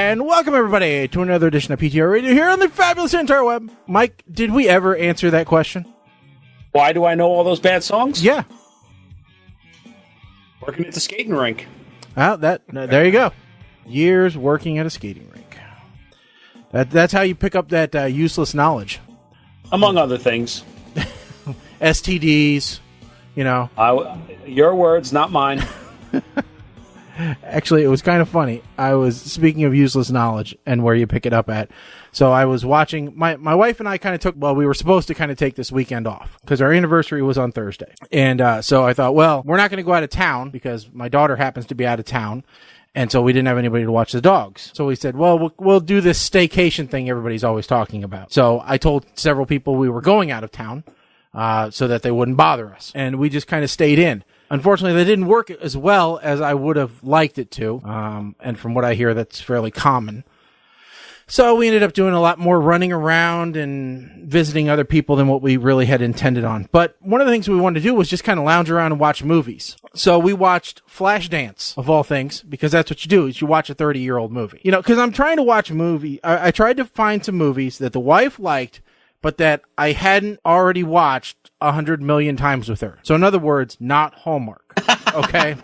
And welcome, everybody, to another edition of PTR Radio here on the fabulous interweb. Mike, did we ever answer that question? Why do I know all those bad songs? Yeah. Working at the skating rink. Well, there you go. Years working at a skating rink. That's how you pick up that useless knowledge. Among other things. STDs, you know. Your words, not mine. Actually, it was kind of funny. I was speaking of useless knowledge and where you pick it up at. So I was watching, my wife and I we were supposed to kind of take this weekend off because our anniversary was on Thursday. And so I thought, well, we're not going to go out of town because my daughter happens to be out of town. And so we didn't have anybody to watch the dogs. So we said, well, we'll do this staycation thing everybody's always talking about. So I told several people we were going out of town so that they wouldn't bother us. And we just kind of stayed in. Unfortunately, that didn't work as well as I would have liked it to. And from what I hear, that's fairly common. So we ended up doing a lot more running around and visiting other people than what we really had intended on. But one of the things we wanted to do was just kind of lounge around and watch movies. So we watched Flashdance, of all things, because that's what you do, is you watch a 30-year-old movie. You know, because I'm trying to watch a movie. I tried to find some movies that the wife liked, but that I hadn't already watched 100 million times with her. So in other words, not Hallmark. Okay?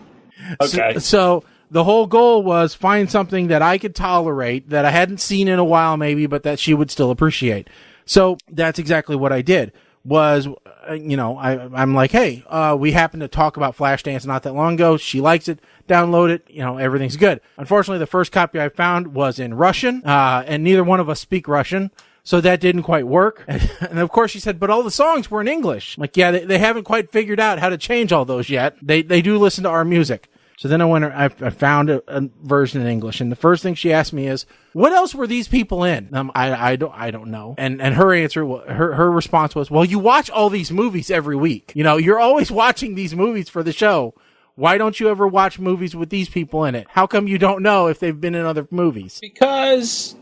Okay. So the whole goal was find something that I could tolerate, that I hadn't seen in a while maybe, but that she would still appreciate. So that's exactly what I did. Was, I'm like, hey, we happened to talk about Flashdance not that long ago. She likes it. Download it. Everything's good. Unfortunately, the first copy I found was in Russian, and neither one of us speak Russian. So that didn't quite work. And of course she said, but all the songs were in English. I'm like, yeah, they haven't quite figured out how to change all those yet. They do listen to our music. So then I found a version in English. And the first thing she asked me is, what else were these people in? I don't know. And her answer, her response was, well, you watch all these movies every week. You're always watching these movies for the show. Why don't you ever watch movies with these people in it? How come you don't know if they've been in other movies? Because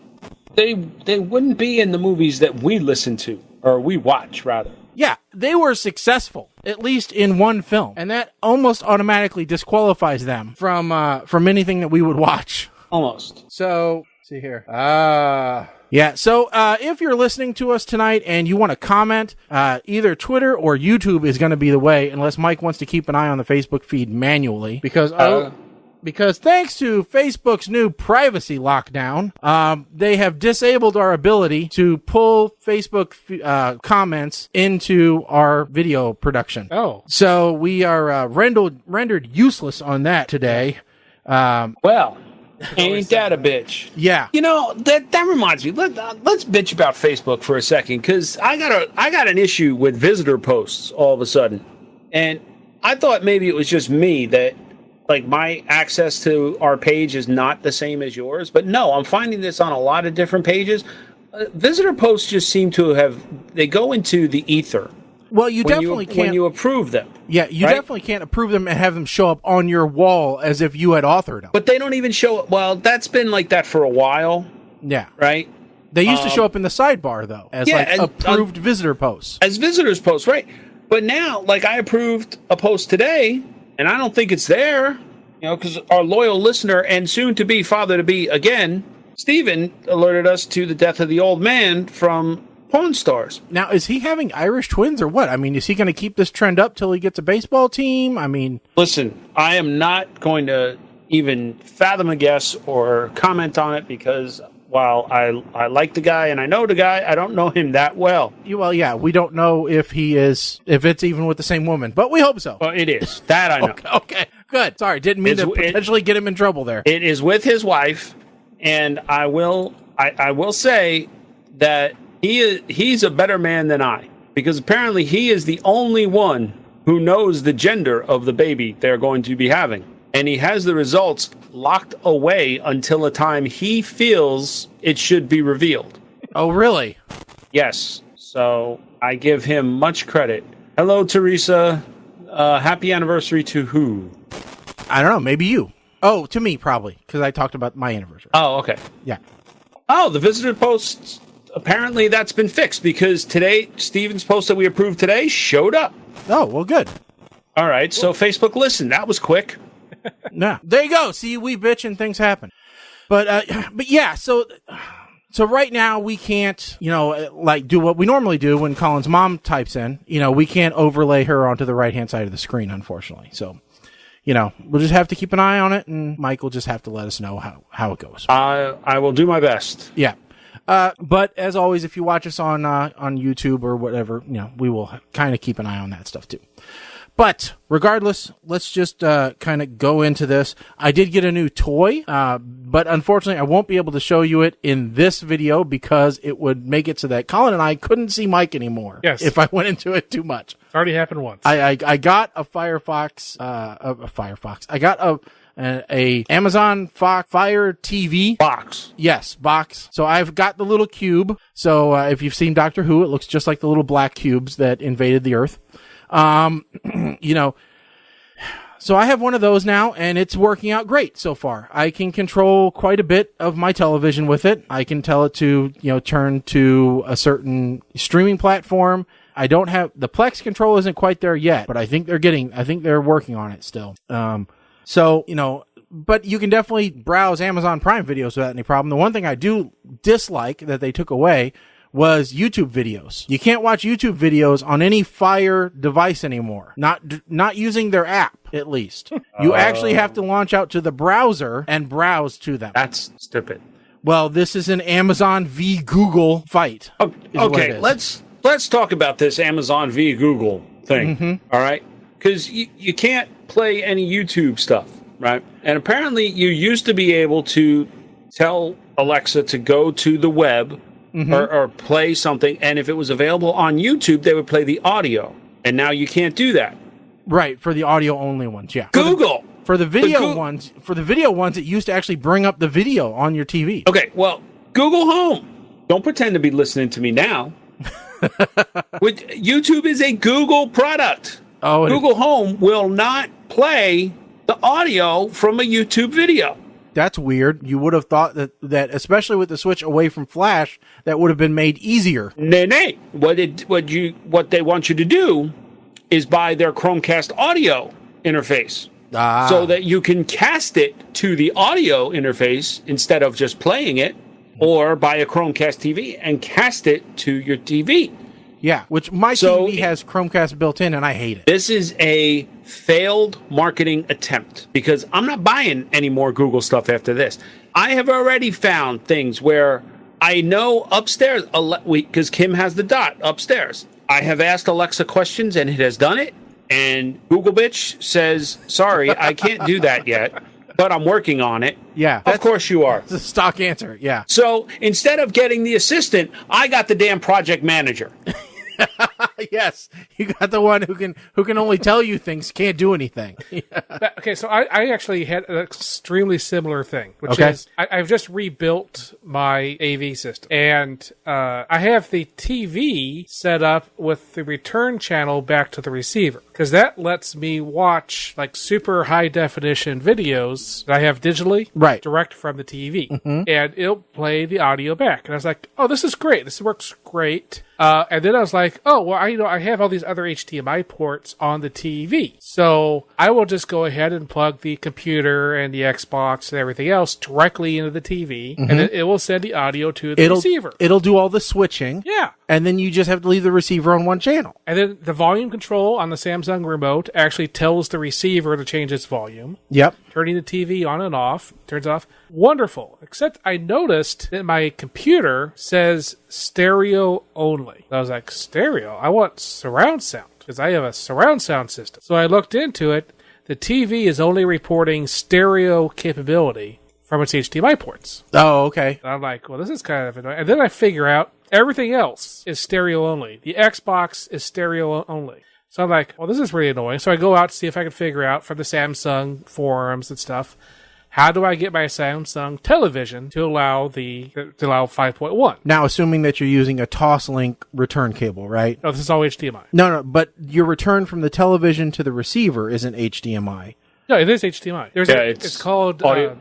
they wouldn't be in the movies that we listen to, or we watch, rather. Yeah, they were successful, at least in one film. And that almost automatically disqualifies them from anything that we would watch. Almost. So, let's see here. Yeah, so if you're listening to us tonight and you want to comment, either Twitter or YouTube is going to be the way, unless Mike wants to keep an eye on the Facebook feed manually, because thanks to Facebook's new privacy lockdown, they have disabled our ability to pull Facebook comments into our video production. Oh. So we are rendered useless on that today. Well, ain't that a bitch? Yeah. That reminds me. Let's bitch about Facebook for a second, because I got an issue with visitor posts all of a sudden. And I thought maybe it was just me that, like, my access to our page is not the same as yours. But no, I'm finding this on a lot of different pages. Visitor posts just seem to they go into the ether. Well, you definitely can't. When you approve them. Yeah, you definitely can't approve them and have them show up on your wall as if you had authored them. But they don't even show up. Well, that's been like that for a while. Yeah. Right? They used to show up in the sidebar, though, as approved visitor posts. As visitors posts, right. But now, like, I approved a post today, and I don't think it's there, because our loyal listener and soon-to-be father-to-be again, Stephen, alerted us to the death of the old man from Pawn Stars. Now, is he having Irish twins or what? I mean, is he going to keep this trend up till he gets a baseball team? I mean... Listen, I am not going to even fathom a guess or comment on it because while I like the guy and I know the guy, I don't know him that well. Well, yeah, we don't know if it's even with the same woman, but we hope so. Well, it is. That I know. Okay, good. Sorry, didn't mean to potentially get him in trouble there. It is with his wife, and I will say that he's a better man than I, because apparently he is the only one who knows the gender of the baby they're going to be having. And he has the results locked away until a time he feels it should be revealed. Oh, really? Yes. So I give him much credit. Hello, Teresa. Happy anniversary to who? I don't know. Maybe you. Oh, to me, probably, because I talked about my anniversary. Oh, okay. Yeah. Oh, the visitor posts, apparently that's been fixed, because today, Steven's post that we approved today showed up. Oh, well, good. All right, so Facebook listened. That was quick. Yeah. There you go. See, we bitch and things happen. But yeah, so right now we can't, like do what we normally do when Colin's mom types in. We can't overlay her onto the right-hand side of the screen, unfortunately. So, we'll just have to keep an eye on it, and Mike will just have to let us know how it goes. I will do my best. Yeah. But as always, if you watch us on YouTube or whatever, we will kind of keep an eye on that stuff too. But regardless, let's just kind of go into this. I did get a new toy, but unfortunately I won't be able to show you it in this video because it would make it so that Colin and I couldn't see Mike anymore. Yes. If I went into it too much. It's already happened once. I got a Firefox, I got a Amazon Fire TV box. Yes, box. So I've got the little cube. So if you've seen Doctor Who, it looks just like the little black cubes that invaded the Earth. So I have one of those now, and it's working out great so far. I can control quite a bit of my television with it. I can tell it to, turn to a certain streaming platform. I don't have the Plex control isn't quite there yet, but I think they're working on it still. So, but you can definitely browse Amazon Prime videos without any problem. The one thing I do dislike that they took away was YouTube videos. You can't watch YouTube videos on any Fire device anymore. Not using their app, at least. You actually have to launch out to the browser and browse to them. That's stupid. Well, this is an Amazon v Google fight. Okay, let's talk about this Amazon v Google thing. Mm-hmm. All right? Because you can't play any YouTube stuff, right? And apparently you used to be able to tell Alexa to go to the web or play something, and if it was available on YouTube, they would play the audio. And now you can't do that. Right, for the audio only ones, yeah. Google! For the video ones, it used to actually bring up the video on your TV. Okay, well, Google Home. Don't pretend to be listening to me now. YouTube is a Google product. Oh, Google Home will not play the audio from a YouTube video. That's weird. You would have thought that especially with the switch away from Flash, that would have been made easier. Nay. What they want you to do is buy their Chromecast audio interface. So that you can cast it to the audio interface instead of just playing it, or buy a Chromecast TV and cast it to your TV. Yeah, which my TV has Chromecast built in, and I hate it. This is a failed marketing attempt because I'm not buying any more Google stuff after this. I have already found things where I know upstairs, because Kim has the Dot upstairs. I have asked Alexa questions, and it has done it. And Google bitch says, sorry, I can't do that yet, but I'm working on it. Yeah. Of course you are. It's a stock answer, yeah. So instead of getting the assistant, I got the damn project manager. Yes, you got the one who can only tell you things, can't do anything. Okay, so I actually had an extremely similar thing, which is I've just rebuilt my AV system, and I have the TV set up with the return channel back to the receiver, because that lets me watch like super high definition videos that I have digitally, direct from the TV, and it'll play the audio back. And I was like, oh, this is great. This works great. And then I was like, oh, well, I have all these other HDMI ports on the TV. So I will just go ahead and plug the computer and the Xbox and everything else directly into the TV. And then it will send the audio to the receiver. It'll do all the switching. Yeah. And then you just have to leave the receiver on one channel. And then the volume control on the Samsung remote actually tells the receiver to change its volume. Yep. Turning the TV on and off, turns off. Wonderful. Except I noticed that my computer says stereo only. I was like, stereo? I want surround sound, because I have a surround sound system. So I looked into it. The TV is only reporting stereo capability from its HDMI ports. Oh, okay. And I'm like, well, this is kind of annoying. And then I figure out everything else is stereo only. The Xbox is stereo only. So I'm like, well, this is really annoying. So I go out to see if I can figure out from the Samsung forums and stuff, how do I get my Samsung television to allow 5.1? Now, assuming that you're using a Toslink return cable, right? No, this is all HDMI. No, but your return from the television to the receiver isn't HDMI. No, it is HDMI. It's called audio,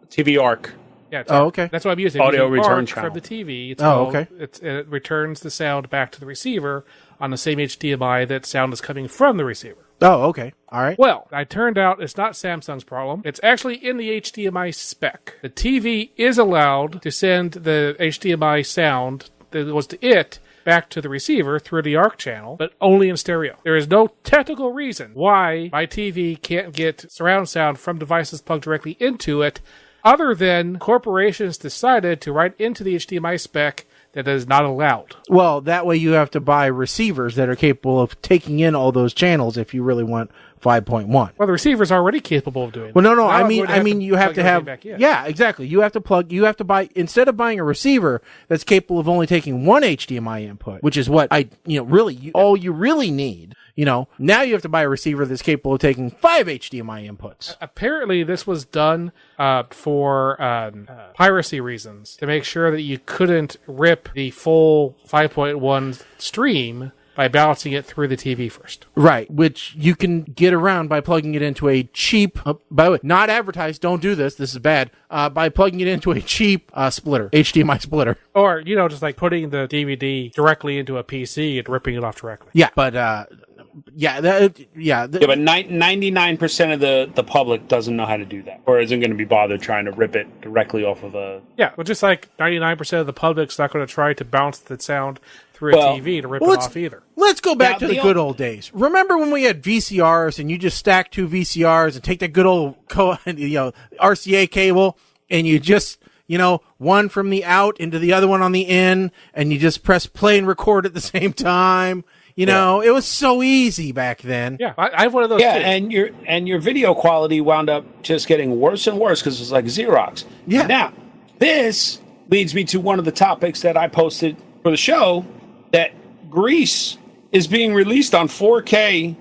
TV ARC. Yeah. Okay. That's what I'm using. Audio I'm return ARC channel from the TV. Okay. It returns the sound back to the receiver on the same HDMI that sound is coming from the receiver. Oh, okay. All right. Well, it turned out it's not Samsung's problem. It's actually in the HDMI spec. The TV is allowed to send the HDMI sound that was to it back to the receiver through the ARC channel, but only in stereo. There is no technical reason why my TV can't get surround sound from devices plugged directly into it, other than corporations decided to write into the HDMI spec that is not allowed. Well, that way you have to buy receivers that are capable of taking in all those channels if you really want 5.1. Well, the receiver's already capable of doing that. Well, no, Now I I'm mean, going to have to you have plug to everything have, back in. yeah, exactly. You have to buy, instead of buying a receiver that's capable of only taking one HDMI input, which is what all you really need, now you have to buy a receiver that's capable of taking 5 HDMI inputs. Apparently, this was done for piracy reasons, to make sure that you couldn't rip the full 5.1 stream by balancing it through the TV first. Right, which you can get around by plugging it into a cheap, by the way, not advertised, don't do this is bad, by plugging it into a cheap splitter, HDMI splitter. Or, just like putting the DVD directly into a PC and ripping it off directly. Yeah, but, but 99% of the public doesn't know how to do that, or isn't going to be bothered trying to rip it directly off of a... Yeah, well, just like 99% of the public's not going to try to bounce the sound through a TV to rip it off either. Let's go back to the good old days. Remember when we had VCRs and you just stack 2 VCRs and take that good old RCA cable and you just, one from the out into the other one on the in, and you just press play and record at the same time. It was so easy back then. Yeah, I have one of those too. and your video quality wound up just getting worse and worse because it was like Xerox. Yeah. Now, this leads me to one of the topics that I posted for the show, that Grease is being released on 4K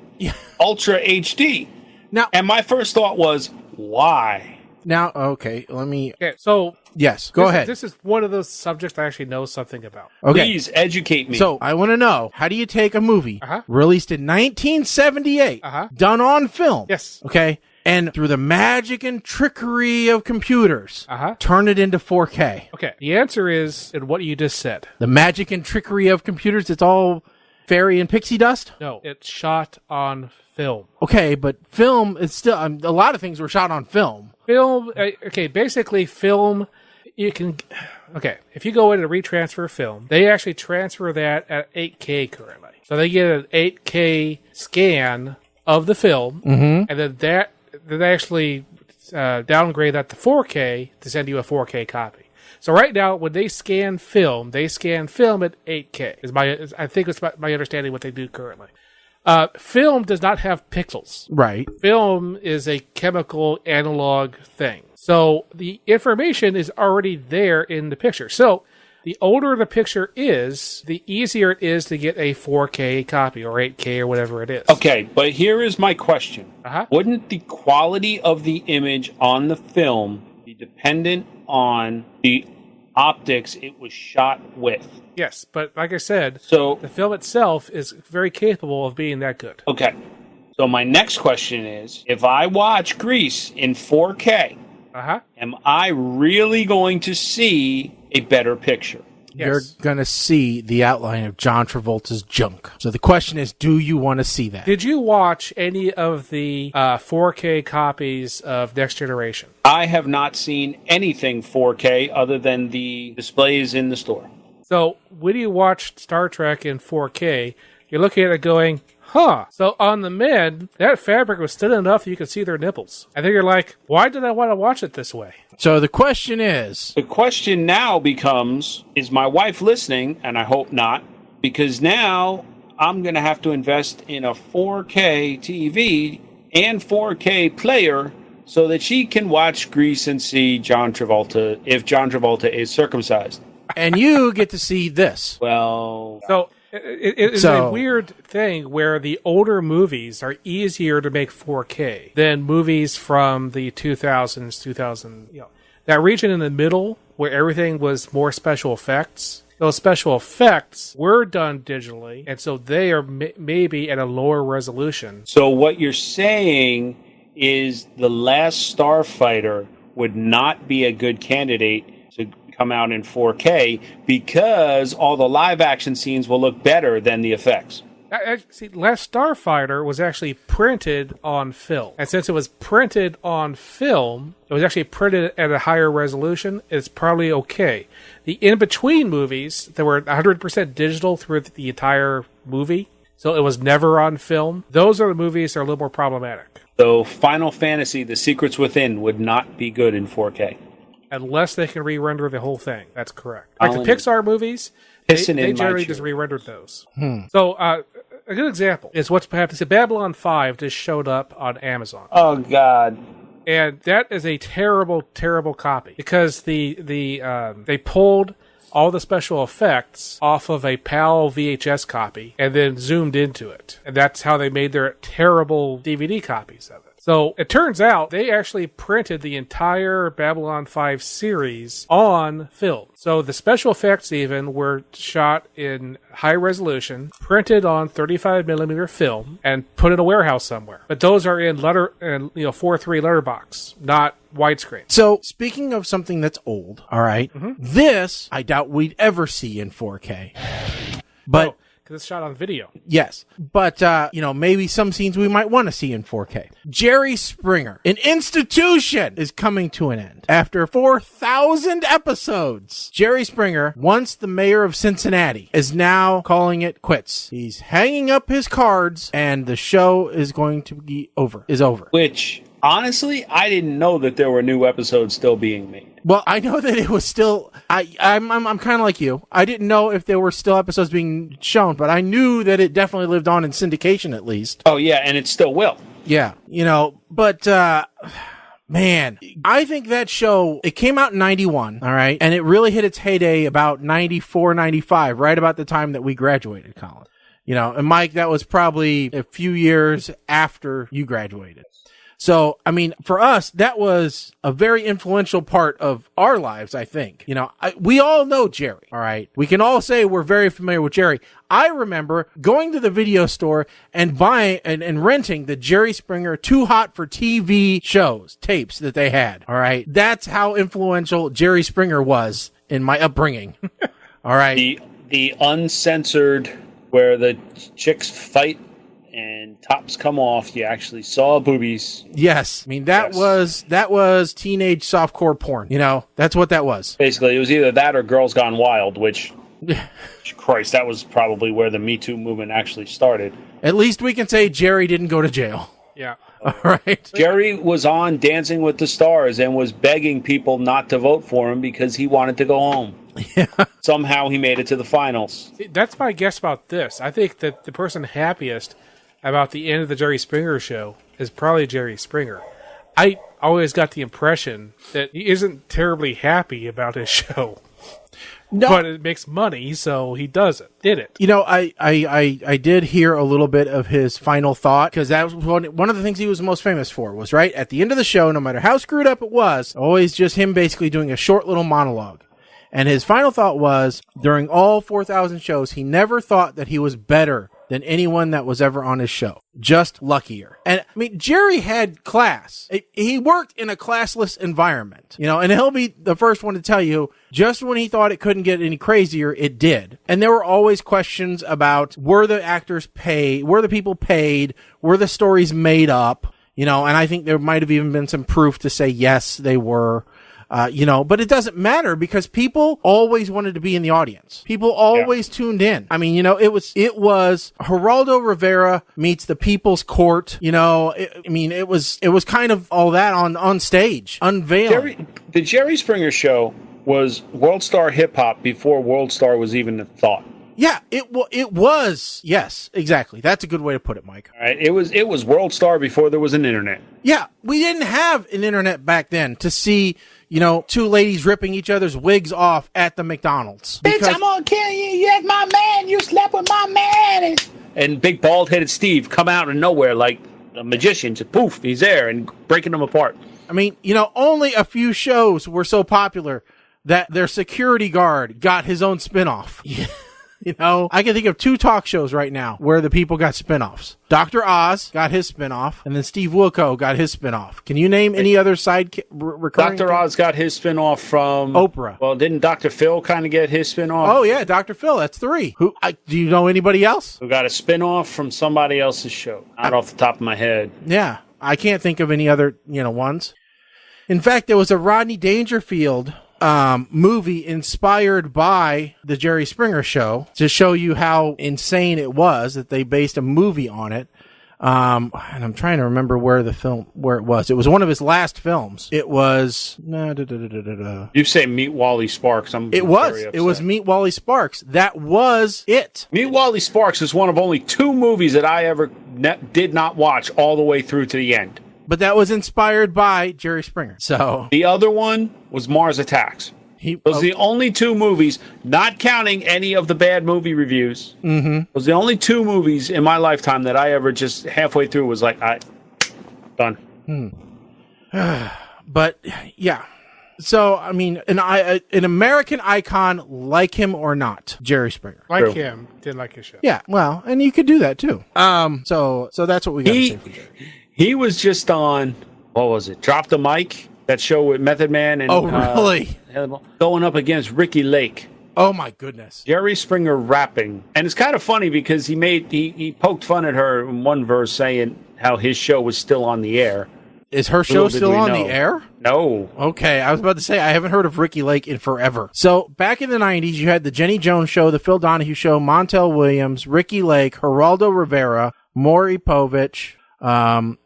Ultra HD. Now, and my first thought was, why? Now, okay, let me... Okay, so... Yes, go ahead. This is one of those subjects I actually know something about. Okay. Please educate me. So, I want to know, how do you take a movie released in 1978, done on film, yes, okay, and through the magic and trickery of computers, turn it into 4K? Okay, the answer is in what you just said. The magic and trickery of computers, it's all fairy and pixie dust? No, it's shot on film. Okay, but film is still... a lot of things were shot on film. Film, basically film, you can... Okay, if you go in and retransfer film, they actually transfer that at 8K currently. So they get an 8K scan of the film, and then they actually downgrade that to 4K to send you a 4K copy. So right now, when they scan film at 8K. I think it's my understanding what they do currently. Film does not have pixels. Right. Film is a chemical analog thing. So the information is already there in the picture. So the older the picture is, the easier it is to get a 4K copy or 8K or whatever it is. Okay, but here is my question. Wouldn't the quality of the image on the film be dependent on the optics it was shot with? Yes, but like I said, so the film itself is very capable of being that good. Okay. So my next question is, if I watch Grease in 4K, am I really going to see a better picture? Yes. You're going to see the outline of John Travolta's junk. So the question is, do you want to see that? Did you watch any of the 4K copies of Next Generation? I have not seen anything 4K other than the displays in the store. So when you watch Star Trek in 4K, you're looking at it going, so on the men, that fabric was thin enough that you could see their nipples. And then you're like, why did I want to watch it this way? So the question is... The question now becomes, is my wife listening? And I hope not, because now I'm going to have to invest in a 4K TV and 4K player so that she can watch Grease and see John Travolta, if John Travolta is circumcised. And you get to see this. Well... So... It's a weird thing where the older movies are easier to make 4K than movies from the 2000s, that region in the middle where everything was more special effects. Those special effects were done digitally, and so they are maybe at a lower resolution. So what you're saying is The Last Starfighter would not be a good candidate to come out in 4K because all the live action scenes will look better than the effects. See, Last Starfighter was actually printed on film. And since it was printed on film, it was actually printed at a higher resolution. It's probably okay. The in-between movies that were 100% digital through the entire movie, so it was never on film, those are the movies that are a little more problematic. So Final Fantasy, The Secrets Within would not be good in 4K. Unless they can re-render the whole thing. That's correct. Like the Pixar movies, they generally just re-rendered those. So, a good example is what's happening. So Babylon 5 just showed up on Amazon. Oh, God. And that is a terrible, terrible copy because they pulled all the special effects off of a PAL VHS copy and then zoomed into it. And that's how they made their terrible DVD copies of it. So it turns out they actually printed the entire Babylon 5 series on film. So the special effects even were shot in high resolution, printed on 35mm film, and put in a warehouse somewhere. But those are in 4:3 letterbox, not widescreen. So speaking of something that's old, all right, this I doubt we'd ever see in 4K. But because it's shot on video. Yes. But, maybe some scenes we might want to see in 4K. Jerry Springer, an institution, is coming to an end. After 4,000 episodes, Jerry Springer, once the mayor of Cincinnati, is now calling it quits. He's hanging up his cards, and the show is going to be over. Which, honestly, I didn't know that there were new episodes still being made. Well, I know that it was still. I'm kind of like you. I didn't know if there were still episodes being shown, but I knew that it definitely lived on in syndication at least. Oh yeah, and it still will. Yeah, but man, I think that show, it came out in 91, all right, and it really hit its heyday about 94, 95, right about the time that we graduated college. And Mike, that was probably a few years after you graduated. So, I mean, for us, that was a very influential part of our lives, I think. We all know Jerry, all right? We can all say we're very familiar with Jerry. I remember going to the video store and buying and renting the Jerry Springer Too Hot for TV tapes that they had, all right? That's how influential Jerry Springer was in my upbringing, all right? The uncensored, where the chicks fight and tops come off, you actually saw boobies. Yes. I mean, that was teenage softcore porn. That's what that was. Basically, it was either that or Girls Gone Wild, which, Christ, that was probably where the Me Too movement actually started. At least we can say Jerry didn't go to jail. Yeah. All right. Jerry was on Dancing with the Stars and was begging people not to vote for him because he wanted to go home. Yeah. Somehow he made it to the finals. That's my guess about this. I think that the person happiest about the end of the Jerry Springer show is probably Jerry Springer. I always got the impression that he isn't terribly happy about his show. No. But it makes money, so he did it. I did hear a little bit of his final thought, because that was one of the things he was most famous for, was right at the end of the show, no matter how screwed up it was, always just him basically doing a short little monologue. And his final thought was, during all 4,000 shows, he never thought that he was better than anyone that was ever on his show. Just luckier. And, I mean, Jerry had class. He worked in a classless environment, and he'll be the first one to tell you, just when he thought it couldn't get any crazier, it did. And there were always questions about, were the actors paid? Were the people paid? Were the stories made up? And I think there might have even been some proof to say, yes, they were. But it doesn't matter, because people always wanted to be in the audience. People always tuned in. I mean, it was Geraldo Rivera meets the People's Court. It was kind of all that on stage, unveiling. The Jerry Springer show was World Star Hip Hop before World Star was even a thought. Yeah, it was. Yes, exactly. That's a good way to put it, Mike. All right, it was World Star before there was an internet. Yeah, we didn't have an internet back then to see, two ladies ripping each other's wigs off at the McDonald's. Bitch, I'm gonna kill you. You're my man. You slept with my man. And big bald-headed Steve come out of nowhere like a magician. Just poof, he's there and breaking them apart. I mean, only a few shows were so popular that their security guard got his own spinoff. Yeah. You know, I can think of 2 talk shows right now where the people got spinoffs. Dr. Oz got his spinoff, and then Steve Wilco got his spinoff. Can you name any other side recurring? Dr. Oz got his spinoff from Oprah. Well, didn't Dr. Phil kind of get his spinoff? Oh yeah, Dr. Phil. That's 3. Do you know anybody else? Who got a spinoff from somebody else's show? Not off the top of my head. Yeah, I can't think of any other ones. In fact, there was a Rodney Dangerfield movie inspired by the Jerry Springer Show to show you how insane it was that they based a movie on it. And I'm trying to remember where it was. It was one of his last films. It was You say Meet Wally Sparks. It was Meet Wally Sparks. That was it. Meet Wally Sparks is one of only 2 movies that I ever did not watch all the way through to the end. But that was inspired by Jerry Springer. So the other one was Mars Attacks. Those are the only 2 movies, not counting any of the bad movie reviews. Mm-hmm. Those are the only 2 movies in my lifetime that I ever just halfway through was like, done. But yeah. So I mean, an American icon, like him or not, Jerry Springer. Like True. him, didn't like his show. Yeah, well, and you could do that too. So that's what we got to say for Jerry. He was just on, what was it? Drop the Mic, that show with Method Man and really? Going up against Ricky Lake. Oh my goodness. Jerry Springer rapping. And it's kind of funny because he poked fun at her in one verse saying how his show was still on the air. Is her show still on the air? No. Okay, I was about to say, I haven't heard of Ricky Lake in forever. So, back in the 90s, you had the Jenny Jones Show, the Phil Donahue Show, Montel Williams, Ricky Lake, Geraldo Rivera, Maury Povich,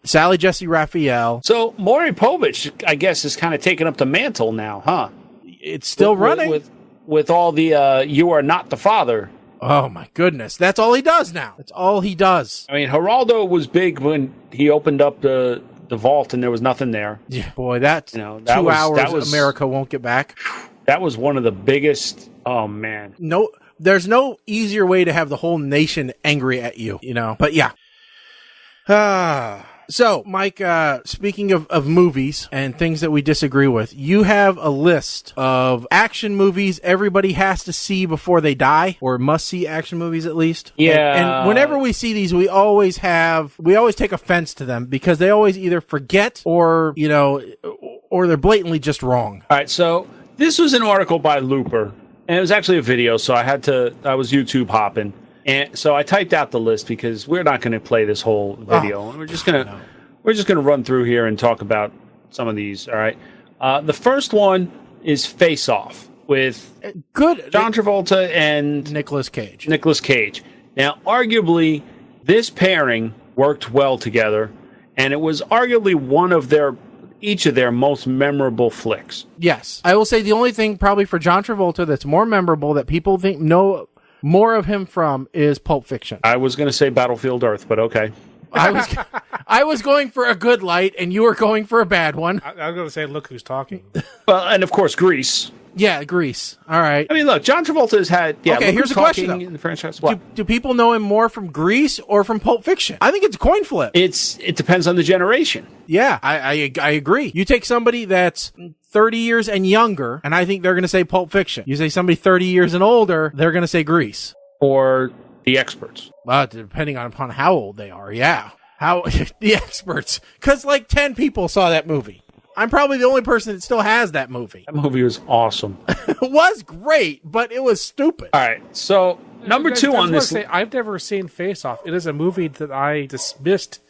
Sally Jesse Raphael. So, Maury Povich, I guess, is kind of taking up the mantle now, huh? It's still running. With all the, You Are Not the Father. Oh, my goodness. That's all he does now. That's all he does. I mean, Geraldo was big when he opened up the vault and there was nothing there. Yeah, boy, that 2 hours America won't get back. That was one of the biggest. Oh man, no, there's no easier way to have the whole nation angry at you, But yeah. So, Mike, speaking of movies and things that we disagree with, you have a list of action movies everybody has to see before they die, or must see action movies at least. Yeah. And whenever we see these, we always take offense to them because they always either forget or they're blatantly just wrong. All right. So this was an article by Looper, and it was actually a video. So I was YouTube hopping. And so I typed out the list because we're not going to play this whole video. We're just going to run through here and talk about some of these. All right. The first one is Face Off with John Travolta and Nicolas Cage. Now, arguably, this pairing worked well together, and it was arguably one of each of their most memorable flicks. Yes. I will say the only thing probably for John Travolta that's more memorable that people know more of him from is Pulp Fiction. I was going to say Battlefield Earth, but okay. I was going for a good light, and you were going for a bad one. I was going to say, Look Who's Talking. Well, and of course, Grease. Yeah, Grease. All right. I mean, look, John Travolta has had... Yeah, okay, here's the question, though. In the franchise. What? Do people know him more from Grease or from Pulp Fiction? I think it's a coin flip. It depends on the generation. Yeah, I agree. You take somebody that's 30 years and younger, and I think they're going to say Pulp Fiction. You say somebody 30 years and older, they're going to say Grease. Or The Experts. Depending upon how old they are, yeah. The Experts. Because 10 people saw that movie. I'm probably the only person that still has that movie. That movie was awesome. It was great, but it was stupid. All right, so number 2 on this... I've never seen Face Off. It is a movie that I dismissed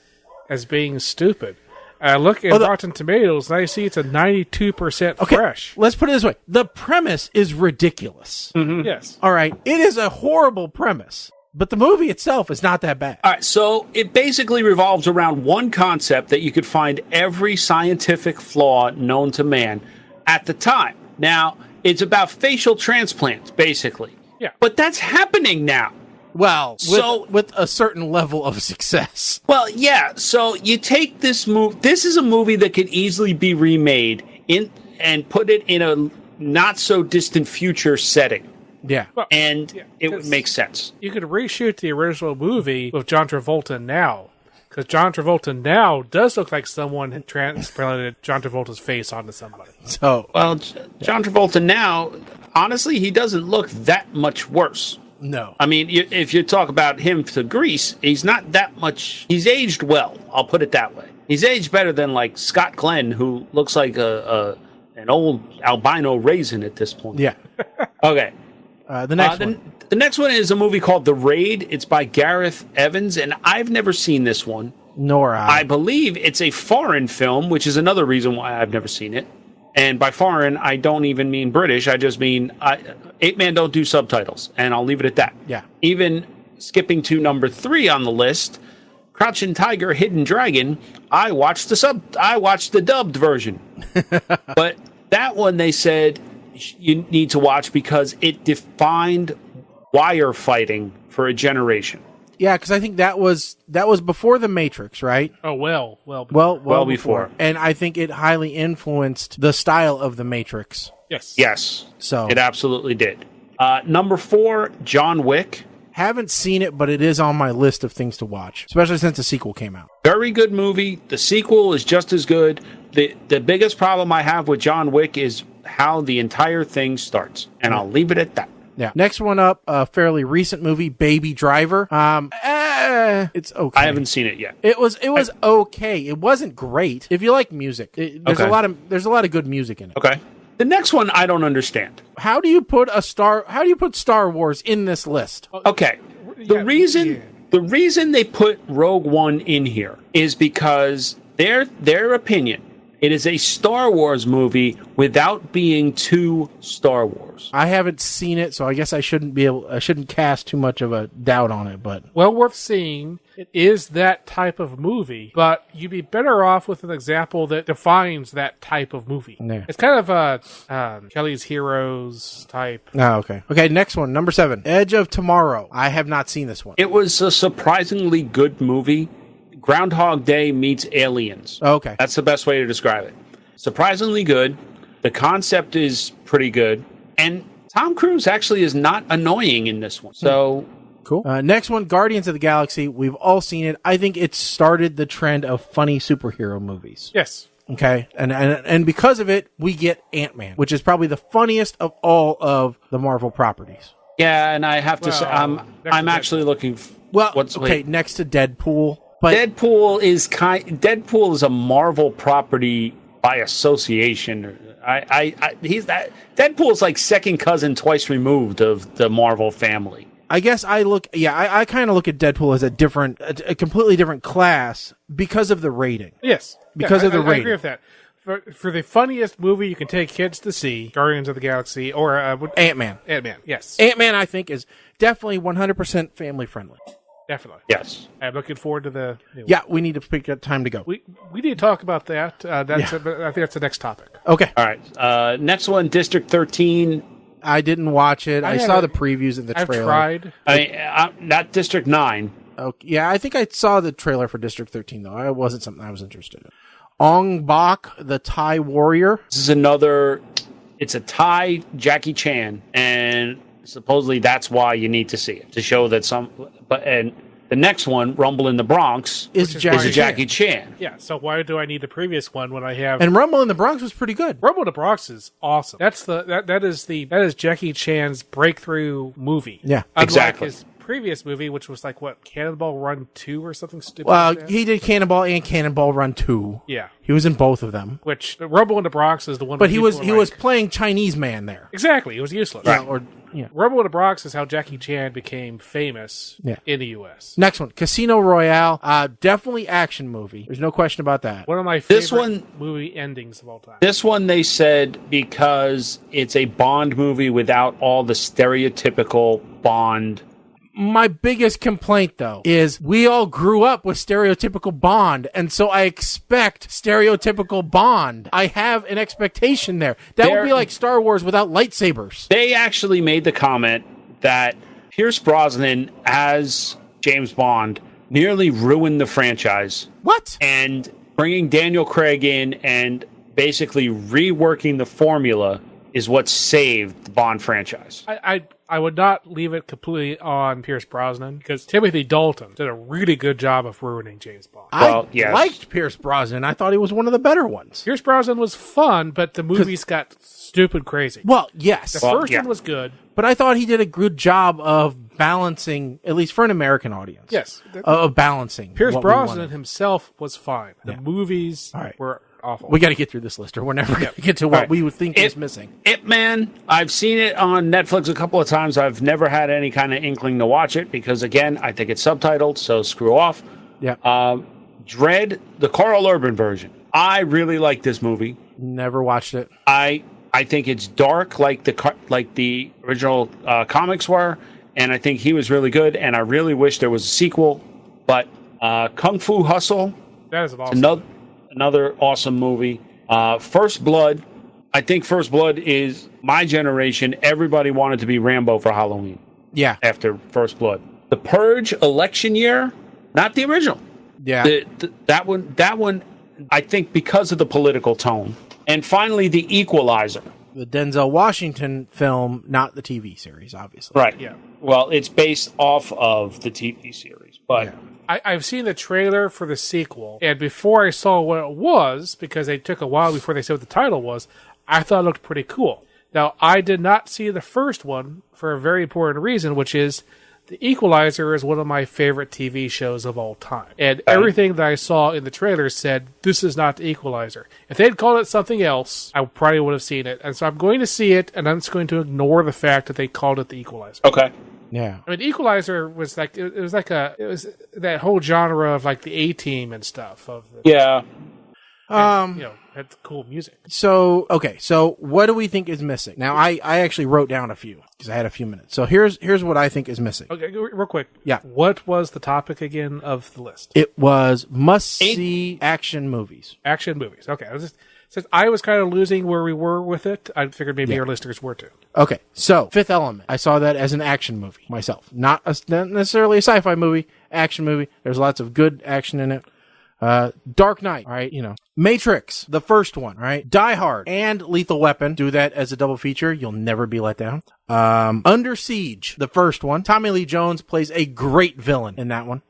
as being stupid. I look at Rotten Tomatoes, and I see it's a 92% fresh. Let's put it this way. The premise is ridiculous. Mm-hmm. Yes. All right, it is a horrible premise. But the movie itself is not that bad. All right, so it basically revolves around one concept that you could find every scientific flaw known to man at the time. Now, it's about facial transplants, basically. Yeah. But that's happening now. Well, with a certain level of success. Well, yeah. So you take this movie. This is a movie that could easily be remade and put it in a not so distant future setting. Yeah. Well, it would make sense. You could reshoot the original movie with John Travolta now. Because John Travolta now does look like someone had transplanted John Travolta's face onto somebody. John Travolta now, honestly, he doesn't look that much worse. No. I mean, if you talk about him to Grease, he's not that much. He's aged well. I'll put it that way. He's aged better than like Scott Glenn, who looks like an old albino raisin at this point. Yeah. Okay. The next one. The next one is a movie called The Raid. It's by Gareth Evans, and I've never seen this one. Nor I. I believe it's a foreign film, which is another reason why I've never seen it. And by foreign, I don't even mean British. I just mean Ape Man don't do subtitles, and I'll leave it at that. Yeah. Even skipping to number 3 on the list, Crouching Tiger, Hidden Dragon. I watched the dubbed version, but that one they said you need to watch because it defined wire fighting for a generation. Yeah, because I think that was before The Matrix, right? Oh, well before. And I think it highly influenced the style of The Matrix. Yes. So it absolutely did. Number 4, John Wick. Haven't seen it, but it is on my list of things to watch, especially since the sequel came out. Very good movie. The sequel is just as good. The biggest problem I have with John Wick is how the entire thing starts, and I'll leave it at that. Yeah. Next one up, a fairly recent movie, Baby Driver. It's okay. I haven't seen it yet. It was okay. It wasn't great. If you like music, there's a lot of good music in it. Okay. The next one I don't understand. How do you put Star Wars in this list? Okay. The reason they put Rogue One in here is because their opinion, it is a Star Wars movie without being too Star Wars. I haven't seen it, so I guess I shouldn't cast too much of a doubt on it, but well worth seeing. It is that type of movie, but you'd be better off with an example that defines that type of movie. Yeah. It's kind of a Kelly's Heroes type. Oh, okay. Okay, next one, number 7, Edge of Tomorrow. I have not seen this one. It was a surprisingly good movie. Groundhog Day meets Aliens. Oh, okay. That's the best way to describe it. Surprisingly good. The concept is pretty good. And Tom Cruise actually is not annoying in this one. So cool. Next one, Guardians of the Galaxy. We've all seen it. I think it started the trend of funny superhero movies. Yes. Okay. And because of it, we get Ant-Man, which is probably the funniest of all of the Marvel properties. yeah, and I have to say I'm actually looking next to Deadpool. But Deadpool is a Marvel property by association. Deadpool's like second cousin twice removed of the Marvel family. I guess I kind of look at Deadpool as a completely different class because of the rating. Yes. Because of the rating. I agree with that. For the funniest movie you can take kids to see, Guardians of the Galaxy, or Ant-Man. Ant-Man, yes. Ant-Man, I think, is definitely 100% family friendly. Definitely. Yes. I'm looking forward to the new one. Yeah, we need to pick a time to go. We need to talk about that. I think that's the next topic. Okay. All right. Next one, District 13. I didn't watch it. I saw the previews of the trailer. I've tried. Not District 9. Okay. Yeah, I think I saw the trailer for District 13, though. It wasn't something I was interested in. Ong Bak, the Thai warrior. This is it's a Thai Jackie Chan, and supposedly that's why you need to see it, to show that and the next one, Rumble in the Bronx, is a Jackie Chan. Yeah, so why do I need the previous one when I have... And Rumble in the Bronx was pretty good. Rumble in the Bronx is awesome. That is Jackie Chan's breakthrough movie. Yeah, exactly. Unlike his previous movie, which was like, what, Cannonball Run 2 or something stupid Well, like that? he did Cannonball and Cannonball Run 2. Yeah. He was in both of them. Which, Rumble in the Bronx is the one... But he was playing Chinese man there. Exactly, it was useless. Right. Rumble in the Bronx is how Jackie Chan became famous in the U.S. Next one, Casino Royale. Definitely action movie. There's no question about that. One of my favorite movie endings of all time. This one they said because it's a Bond movie without all the stereotypical Bond. My biggest complaint, though, is we all grew up with stereotypical Bond, and so I expect stereotypical Bond. I have an expectation there. That would be like Star Wars without lightsabers. They actually made the comment that Pierce Brosnan as James Bond nearly ruined the franchise. What? And bringing Daniel Craig in and basically reworking the formula is what saved the Bond franchise. I would not leave it completely on Pierce Brosnan because Timothy Dalton did a really good job of ruining James Bond. I liked Pierce Brosnan. I thought he was one of the better ones. Pierce Brosnan was fun, but the movies got stupid crazy. Well, yes. The first one was good. But I thought he did a good job of balancing, at least for an American audience. Yes. Of balancing. Pierce Brosnan himself was fine. The movies were awful. We got to get through this list or we're never going to get to what we would think is missing. Ip Man, I've seen it on Netflix a couple of times. I've never had any kind of inkling to watch it because, again, I think it's subtitled, so screw off. Yeah. Dread, the Carl Urban version. I really like this movie. Never watched it. I think it's dark like the original comics were, and I think he was really good, and I really wish there was a sequel. But Kung Fu Hustle, that is an awesome another awesome movie. First Blood, I think First Blood is my generation. Everybody wanted to be Rambo for Halloween. Yeah. After First Blood. The Purge election year, not the original. Yeah. That one, I think because of the political tone. And finally, The Equalizer. The Denzel Washington film, not the TV series, obviously. Right. Yeah. Well, it's based off of the TV series, but... Yeah. I've seen the trailer for the sequel, and before I saw what it was, because they took a while before they said what the title was, I thought it looked pretty cool. Now, I did not see the first one for a very important reason, which is The Equalizer is one of my favorite TV shows of all time. And everything that I saw in the trailer said, this is not The Equalizer. If they'd called it something else, I probably would have seen it. And so I'm going to see it, and I'm just going to ignore the fact that they called it The Equalizer. Okay. Yeah. I mean, Equalizer was like, it was that whole genre of like the A-Team and stuff. Yeah. Had cool music. So what do we think is missing? Now, I actually wrote down a few because I had a few minutes. So here's what I think is missing. Okay, real quick. Yeah. What was the topic again of the list? It was must-see action movies. Action movies. Okay. Since I was kind of losing where we were with it, I figured maybe our listeners were too. Okay, so Fifth Element. I saw that as an action movie myself. Not necessarily a sci-fi movie, action movie. There's lots of good action in it. Dark Knight, all right, Matrix, the first one, right? Die Hard and Lethal Weapon. Do that as a double feature. You'll never be let down. Under Siege, the first one. Tommy Lee Jones plays a great villain in that one.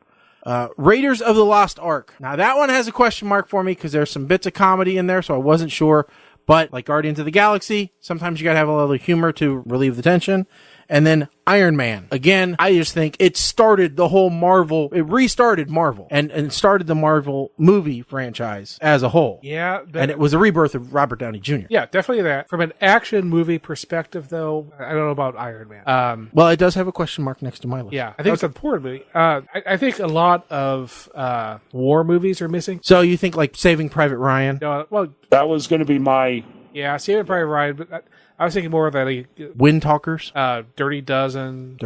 Raiders of the Lost Ark. Now that one has a question mark for me because there's some bits of comedy in there, so I wasn't sure. But like Guardians of the Galaxy, sometimes you gotta have a little humor to relieve the tension. And then Iron Man. Again, I just think it started the whole Marvel, it restarted Marvel and started the Marvel movie franchise as a whole. Yeah. And it was a rebirth of Robert Downey Jr. Yeah, definitely that. From an action movie perspective, though, I don't know about Iron Man. Well, it does have a question mark next to my list. Yeah, I think it's an important movie. I think a lot of war movies are missing. So you think like Saving Private Ryan? That was going to be my... Yeah, Saving Private Ryan, but I was thinking more of that. Wind Talkers? Dirty Dozen.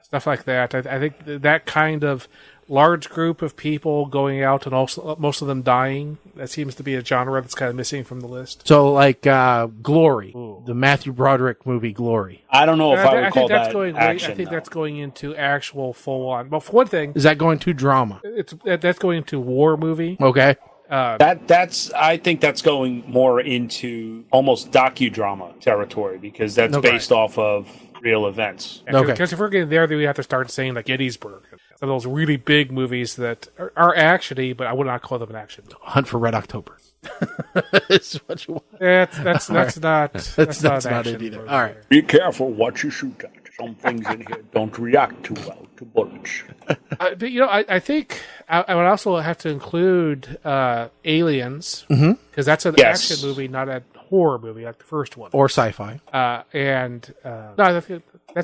Stuff like that. I think that kind of large group of people going out and also most of them dying, that seems to be a genre that's kind of missing from the list. So like Glory, the Matthew Broderick movie Glory. I don't know if I would call that action. I think that's going into actual full-on. Well, for one thing... Is that going to drama? That's going into war movie. Okay. I think that's going more into almost docudrama territory because that's based off of real events. Because if we're getting there, then we have to start saying like Gettysburg, some of those really big movies that are actiony, but I would not call them an action. Hunt for Red October. Is what you want. That's not it either. All right. Be careful what you shoot at. Some things in here don't react too well to bullets. But I think I would also have to include Aliens because that's an action movie, not a horror movie like the first one, or sci-fi. That's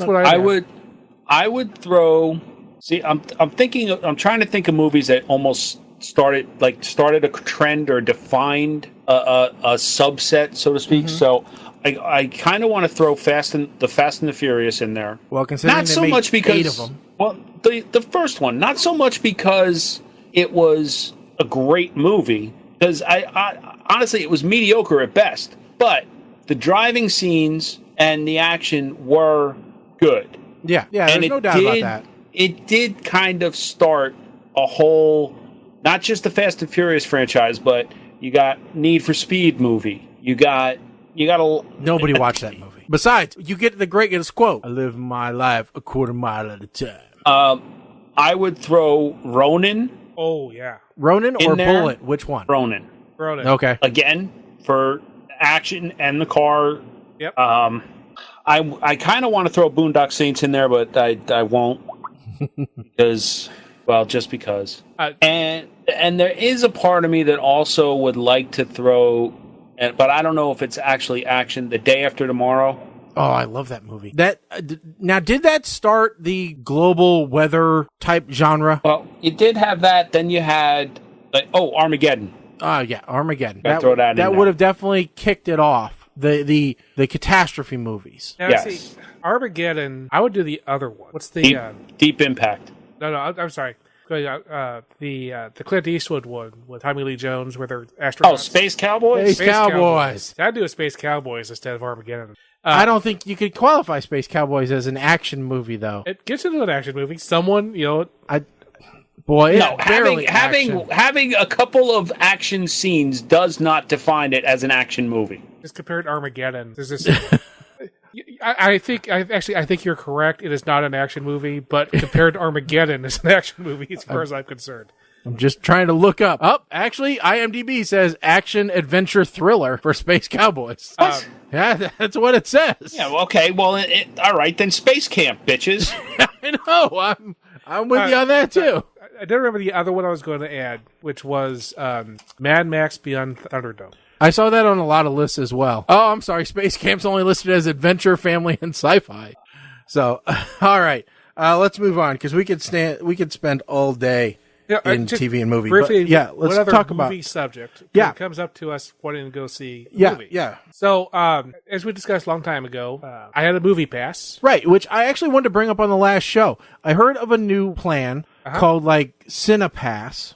what I would throw. See, I'm trying to think of movies that almost started a trend or defined a subset, so to speak. So I kind of want to throw Fast and the Furious in there. Well, considering not so much because 8 of them. Well, the first one, not so much because it was a great movie, because I honestly it was mediocre at best. But the driving scenes and the action were good. Yeah, there's no doubt about that. It did kind of start a whole, not just the Fast and Furious franchise, but you got Need for Speed movie. You got you gotta. Nobody watched that movie. Besides, you get the greatest quote: "I live my life a quarter mile at a time." I would throw Ronin. Oh yeah, Ronin or Bullet? Which one? Ronin. Okay. Again, for action and the car. Yep. I kind of want to throw Boondock Saints in there, but I won't because, well, just because. And there is a part of me that also would like to throw, but I don't know if it's actually action. The Day After Tomorrow. Oh, I love that movie. Now, did that start the global weather type genre? Well, you did have that. Then you had Armageddon. Yeah, Armageddon. Throw that in that there. would have definitely kicked it off. The catastrophe movies. Now, Yes. see, Armageddon. I would do the other one. What's the Deep Impact. No, I'm sorry. The Clint Eastwood one with Tommy Lee Jones, where they're astronauts. Oh, Space Cowboys. Space Cowboys. I'd do a Space Cowboys instead of Armageddon. I don't think you could qualify Space Cowboys as an action movie, though. It gets into an action movie. Someone, Having a couple of action scenes does not define it as an action movie. Just compared to Armageddon. There's this. I think you're correct. It is not an action movie, but compared to Armageddon, it's an action movie as far as I'm concerned. I'm just trying to look up. Oh, actually, IMDb says action adventure thriller for Space Cowboys. Yeah, that's what it says. Yeah, okay. Well, all right, then Space Camp, bitches. I know. I'm with you on that, too. I don't remember the other one I was going to add, which was Mad Max Beyond Thunderdome. I saw that on a lot of lists as well. Oh, I'm sorry. Space Camp's only listed as adventure, family, and sci-fi. So, all right. Let's move on because we could spend all day in TV and movie. Briefly, but, let's talk about movie subject. Yeah, it comes up to us wanting to go see a movie. Yeah. So, as we discussed a long time ago, I had a movie pass. Right, which I actually wanted to bring up on the last show. I heard of a new plan called like CinePass.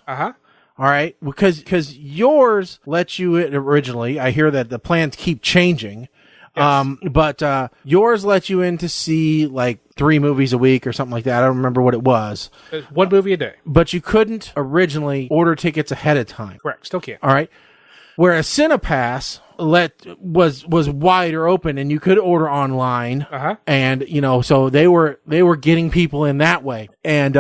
All right, because yours lets you in originally. I hear that the plans keep changing. Yes. But yours lets you in to see like 3 movies a week or something like that. I don't remember what it was. 1 movie a day. But you couldn't originally order tickets ahead of time. Correct. Still can't. All right. Whereas CinePass was wider open and you could order online. And so they were getting people in that way. And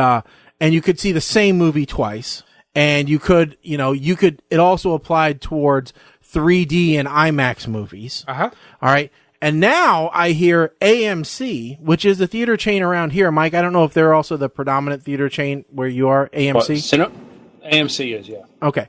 you could see the same movie twice. And you could it also applied towards 3D and IMAX movies. All right. And now I hear AMC, which is the theater chain around here. Mike, I don't know if they're also the predominant theater chain where you are, AMC? AMC is, yeah. Okay.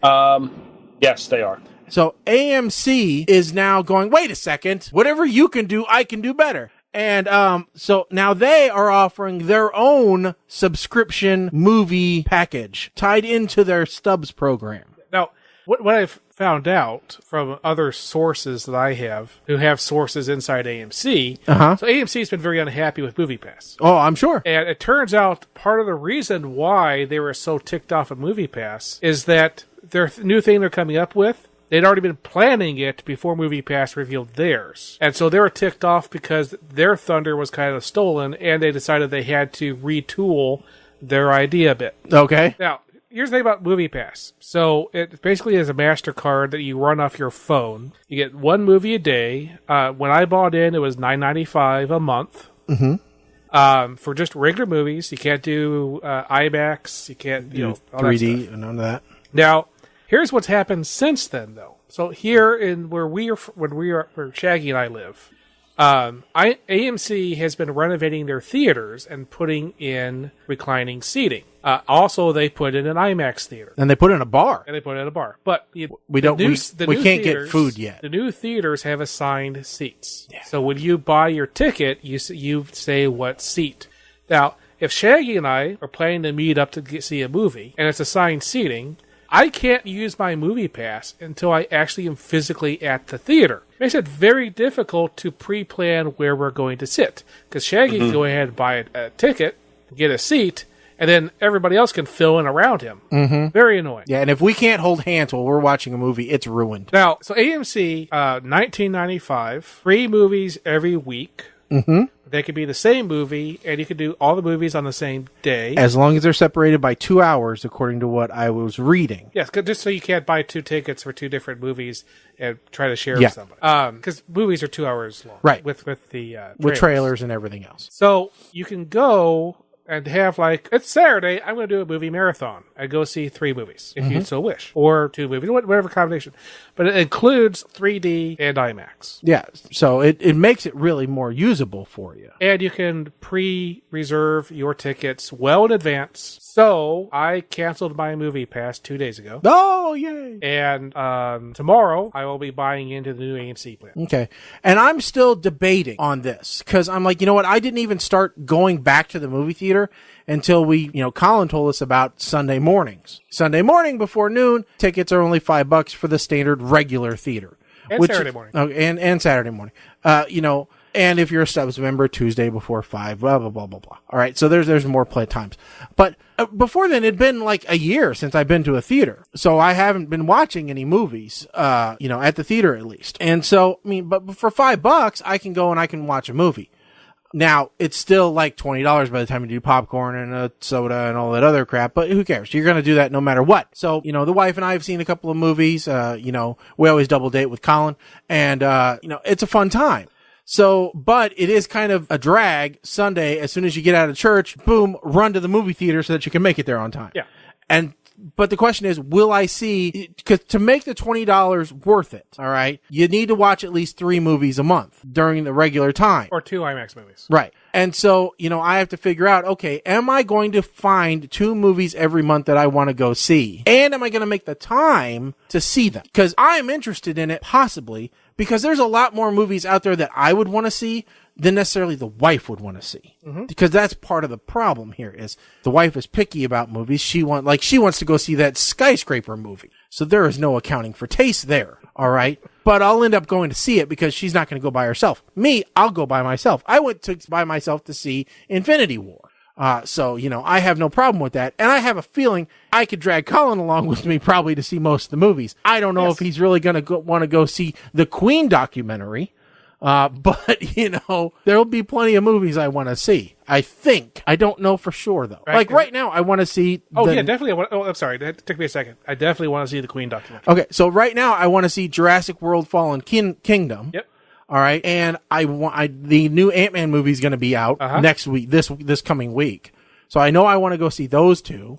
Yes, they are. So AMC is now going, wait a second, whatever you can do, I can do better. And so now they are offering their own subscription movie package tied into their Stubs program. Now, what I've found out from other sources that I have, who have sources inside AMC, so AMC has been very unhappy with MoviePass. Oh, I'm sure. And it turns out part of the reason why they were so ticked off at MoviePass is that their new thing they're coming up with, they'd already been planning it before MoviePass revealed theirs. And so they were ticked off because their thunder was kind of stolen, and they decided they had to retool their idea a bit. Okay. Now, here's the thing about MoviePass. So it basically is a MasterCard that you run off your phone. You get 1 movie a day. When I bought in, it was $9.95 a month. For just regular movies. You can't do IMAX. You can't do 3D and none of that. Now, here's what's happened since then, though. So here in where Shaggy and I live, AMC has been renovating their theaters and putting in reclining seating. Also, they put in an IMAX theater. And they put in a bar. But we can't get food yet. The new theaters have assigned seats. Yeah. So when you buy your ticket, you say what seat. Now, if Shaggy and I are planning to meet up to see a movie, and it's assigned seating, I can't use my movie pass until I actually am physically at the theater. It makes it very difficult to pre-plan where we're going to sit. Because Shaggy can go ahead and buy a ticket, get a seat, and then everybody else can fill in around him. Very annoying. Yeah, and if we can't hold hands while we're watching a movie, it's ruined. Now, so AMC, $19.95, 3 movies every week. They could be the same movie, and you could do all the movies on the same day. As long as they're separated by 2 hours, according to what I was reading. Yes, just so you can't buy 2 tickets for 2 different movies and try to share with somebody. Because movies are 2 hours long. Right. With the trailers. With trailers and everything else. So you can go and have, like, it's Saturday, I'm going to do a movie marathon. I go see 3 movies, if you so wish. Or 2 movies, whatever combination. But it includes 3D and IMAX. Yeah, so it makes it really more usable for you. And you can pre-reserve your tickets well in advance. So I canceled my movie pass 2 days ago. Oh, yay! And tomorrow I will be buying into the new AMC plan. Okay. And I'm still debating on this because I'm like, you know what? I didn't even start going back to the movie theater until Colin told us about Sunday mornings. Sunday morning before noon, tickets are only $5 for the standard regular theater. And Saturday morning. And Saturday morning. And if you're a Stubbs member, Tuesday before 5, blah, blah, blah, blah, blah. All right. So there's more play times. But before then, it'd been like a year since I've been to a theater. So I haven't been watching any movies, at the theater at least. And so, but for $5, I can go and I can watch a movie. Now, it's still like $20 by the time you do popcorn and a soda and all that other crap, but who cares? You're going to do that no matter what. So, the wife and I have seen a couple of movies. We always double date with Colin, and, it's a fun time. So, but it is kind of a drag Sunday. As soon as you get out of church, boom, run to the movie theater so that you can make it there on time. Yeah. But the question is, will I see, because to make the $20 worth it, all right, you need to watch at least 3 movies a month during the regular time. Or 2 IMAX movies. Right. And so, I have to figure out, okay, am I going to find 2 movies every month that I want to go see? And am I going to make the time to see them? Because I'm interested in it, possibly, because there's a lot more movies out there that I would want to see than necessarily the wife would want to see. Mm-hmm. Because that's part of the problem here is the wife is picky about movies. She wants to go see that skyscraper movie. So there is no accounting for taste there. All right. But I'll end up going to see it because she's not going to go by herself. Me, I'll go by myself. I went by myself to see Infinity War. So, I have no problem with that. And I have a feeling I could drag Colin along with me probably to see most of the movies. I don't know if he's really going to want to go see the Queen documentary. But there'll be plenty of movies I want to see. I think. I don't know for sure though. Right now I want to see. Definitely. I'm sorry. That took me a second. I definitely want to see the Queen documentary. Okay. So right now I want to see Jurassic World Fallen Kingdom. Yep. All right. And the new Ant-Man movie is going to be out next week, this coming week. So I know I want to go see those 2.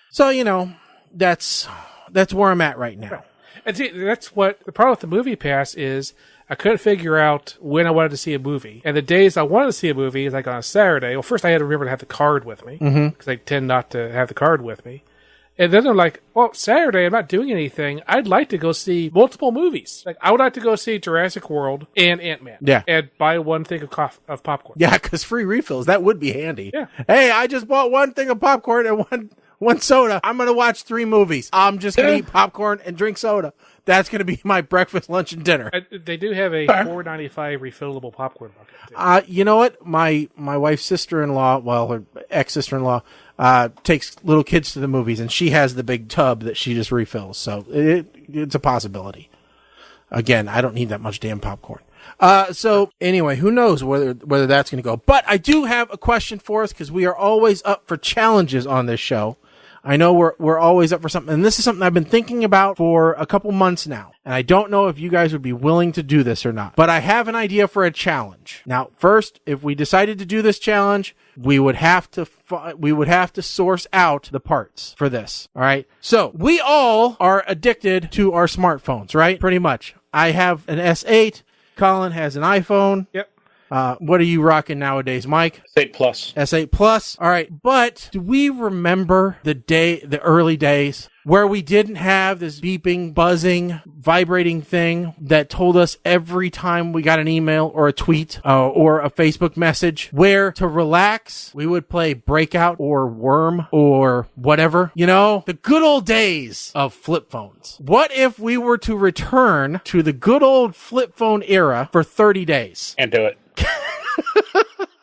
So, that's where I'm at right now. Right. And see, that's what the problem with the movie pass is. I couldn't figure out when I wanted to see a movie. And the days I wanted to see a movie, like on a Saturday, well, first I had to remember to have the card with me, because I tend not to have the card with me. And then I'm like, well, Saturday, I'm not doing anything. I'd like to go see multiple movies. Like, I would like to go see Jurassic World and Ant-Man. Yeah. And buy 1 thing of popcorn. Yeah, because free refills, that would be handy. Yeah. Hey, I just bought 1 thing of popcorn and one soda. I'm going to watch 3 movies. I'm just going to eat popcorn and drink soda. That's going to be my breakfast, lunch, and dinner. They do have a $4.95 refillable popcorn bucket, too. You know what? My wife's sister-in-law, her ex-sister-in-law, takes little kids to the movies, and she has the big tub that she just refills. So it's a possibility. Again, I don't need that much damn popcorn. So anyway, who knows whether that's going to go. But I do have a question for us because we are always up for challenges on this show. I know we're always up for something, and this is something I've been thinking about for a couple months now, and I don't know if you guys would be willing to do this or not, but I have an idea for a challenge. Now, first, if we decided to do this challenge, we would have to source out the parts for this. All right. So we all are addicted to our smartphones, right? Pretty much. I have an S8. Colin has an iPhone. Yep. What are you rocking nowadays, Mike? S8 Plus. S8 Plus. All right. But do we remember the early days where we didn't have this beeping, buzzing, vibrating thing that told us every time we got an email or a tweet or a Facebook message where to relax, we would play Breakout or Worm or whatever, the good old days of flip phones. What if we were to return to the good old flip phone era for 30 days? Can't do it.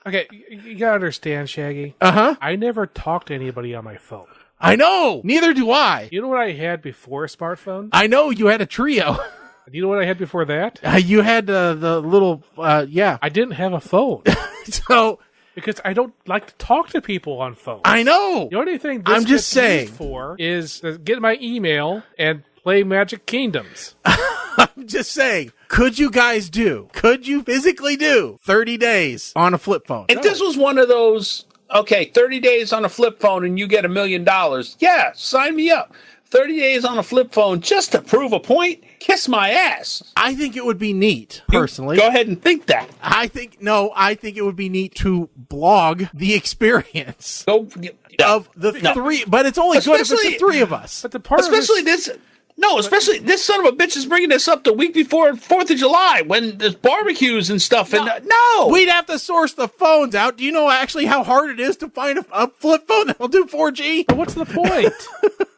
Okay, you gotta understand, Shaggy. I never talked to anybody on my phone. I know! Neither do I! You know what I had before a smartphone? I know, you had a Trio. Do you know what I had before that? You had the little, yeah. I didn't have a phone. So because I don't like to talk to people on phones. I know. The only thing this I'm just saying used for is to get my email and play Magic Kingdoms. I'm just saying. Could you physically do 30 days on a flip phone? If this was one of those, 30 days on a flip phone and you get $1 million, yeah, sign me up. 30 days on a flip phone just to prove a point? Kiss my ass. I think it would be neat, personally. Go ahead and think that. I think it would be neat to blog the experience of the three, but it's only good if it's the three of us. But the part especially this son of a bitch is bringing this up the week before 4th of July when there's barbecues and stuff. No. We'd have to source the phones out. Do you know actually how hard it is to find a flip phone that will do 4G? But what's the point?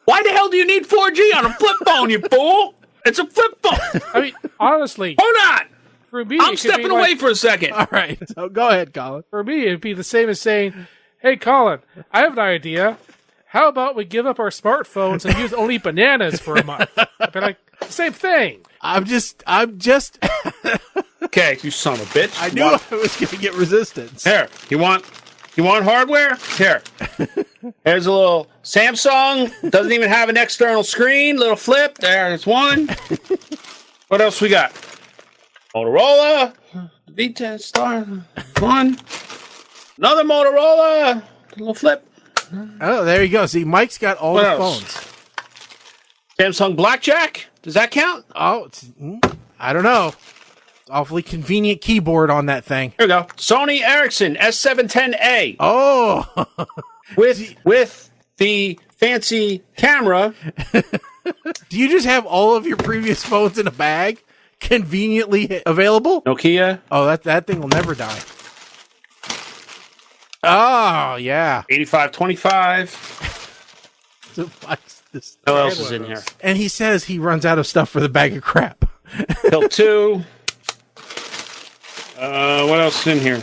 Why the hell do you need 4G on a flip phone, you fool? It's a flip phone. I mean, honestly. Hold on. For me, I'm stepping away for a second. All right. So go ahead, Colin. For me, it'd be the same as saying, hey, Colin, I have an idea. How about we give up our smartphones and use only bananas for a month? I'd be like, same thing. I'm just. Okay, you son of a bitch. I knew I was going to get resistance. Here, you want hardware? Here. There's a little Samsung. Doesn't even have an external screen. Little flip. There's one. What else we got? Motorola. V10 Star. One. Another Motorola. Little flip. Oh, there you go. See, Mike's got all the phones. Samsung Blackjack. Does that count? Oh, I don't know. It's awfully convenient keyboard on that thing. Here we go. Sony Ericsson S710A. Oh. with the fancy camera. Do you just have all of your previous phones in a bag? Conveniently available? Nokia. Oh, that thing will never die. Oh, yeah. 8525. What else is in here? And he says he runs out of stuff for the bag of crap. Tilt 2. What else is in here?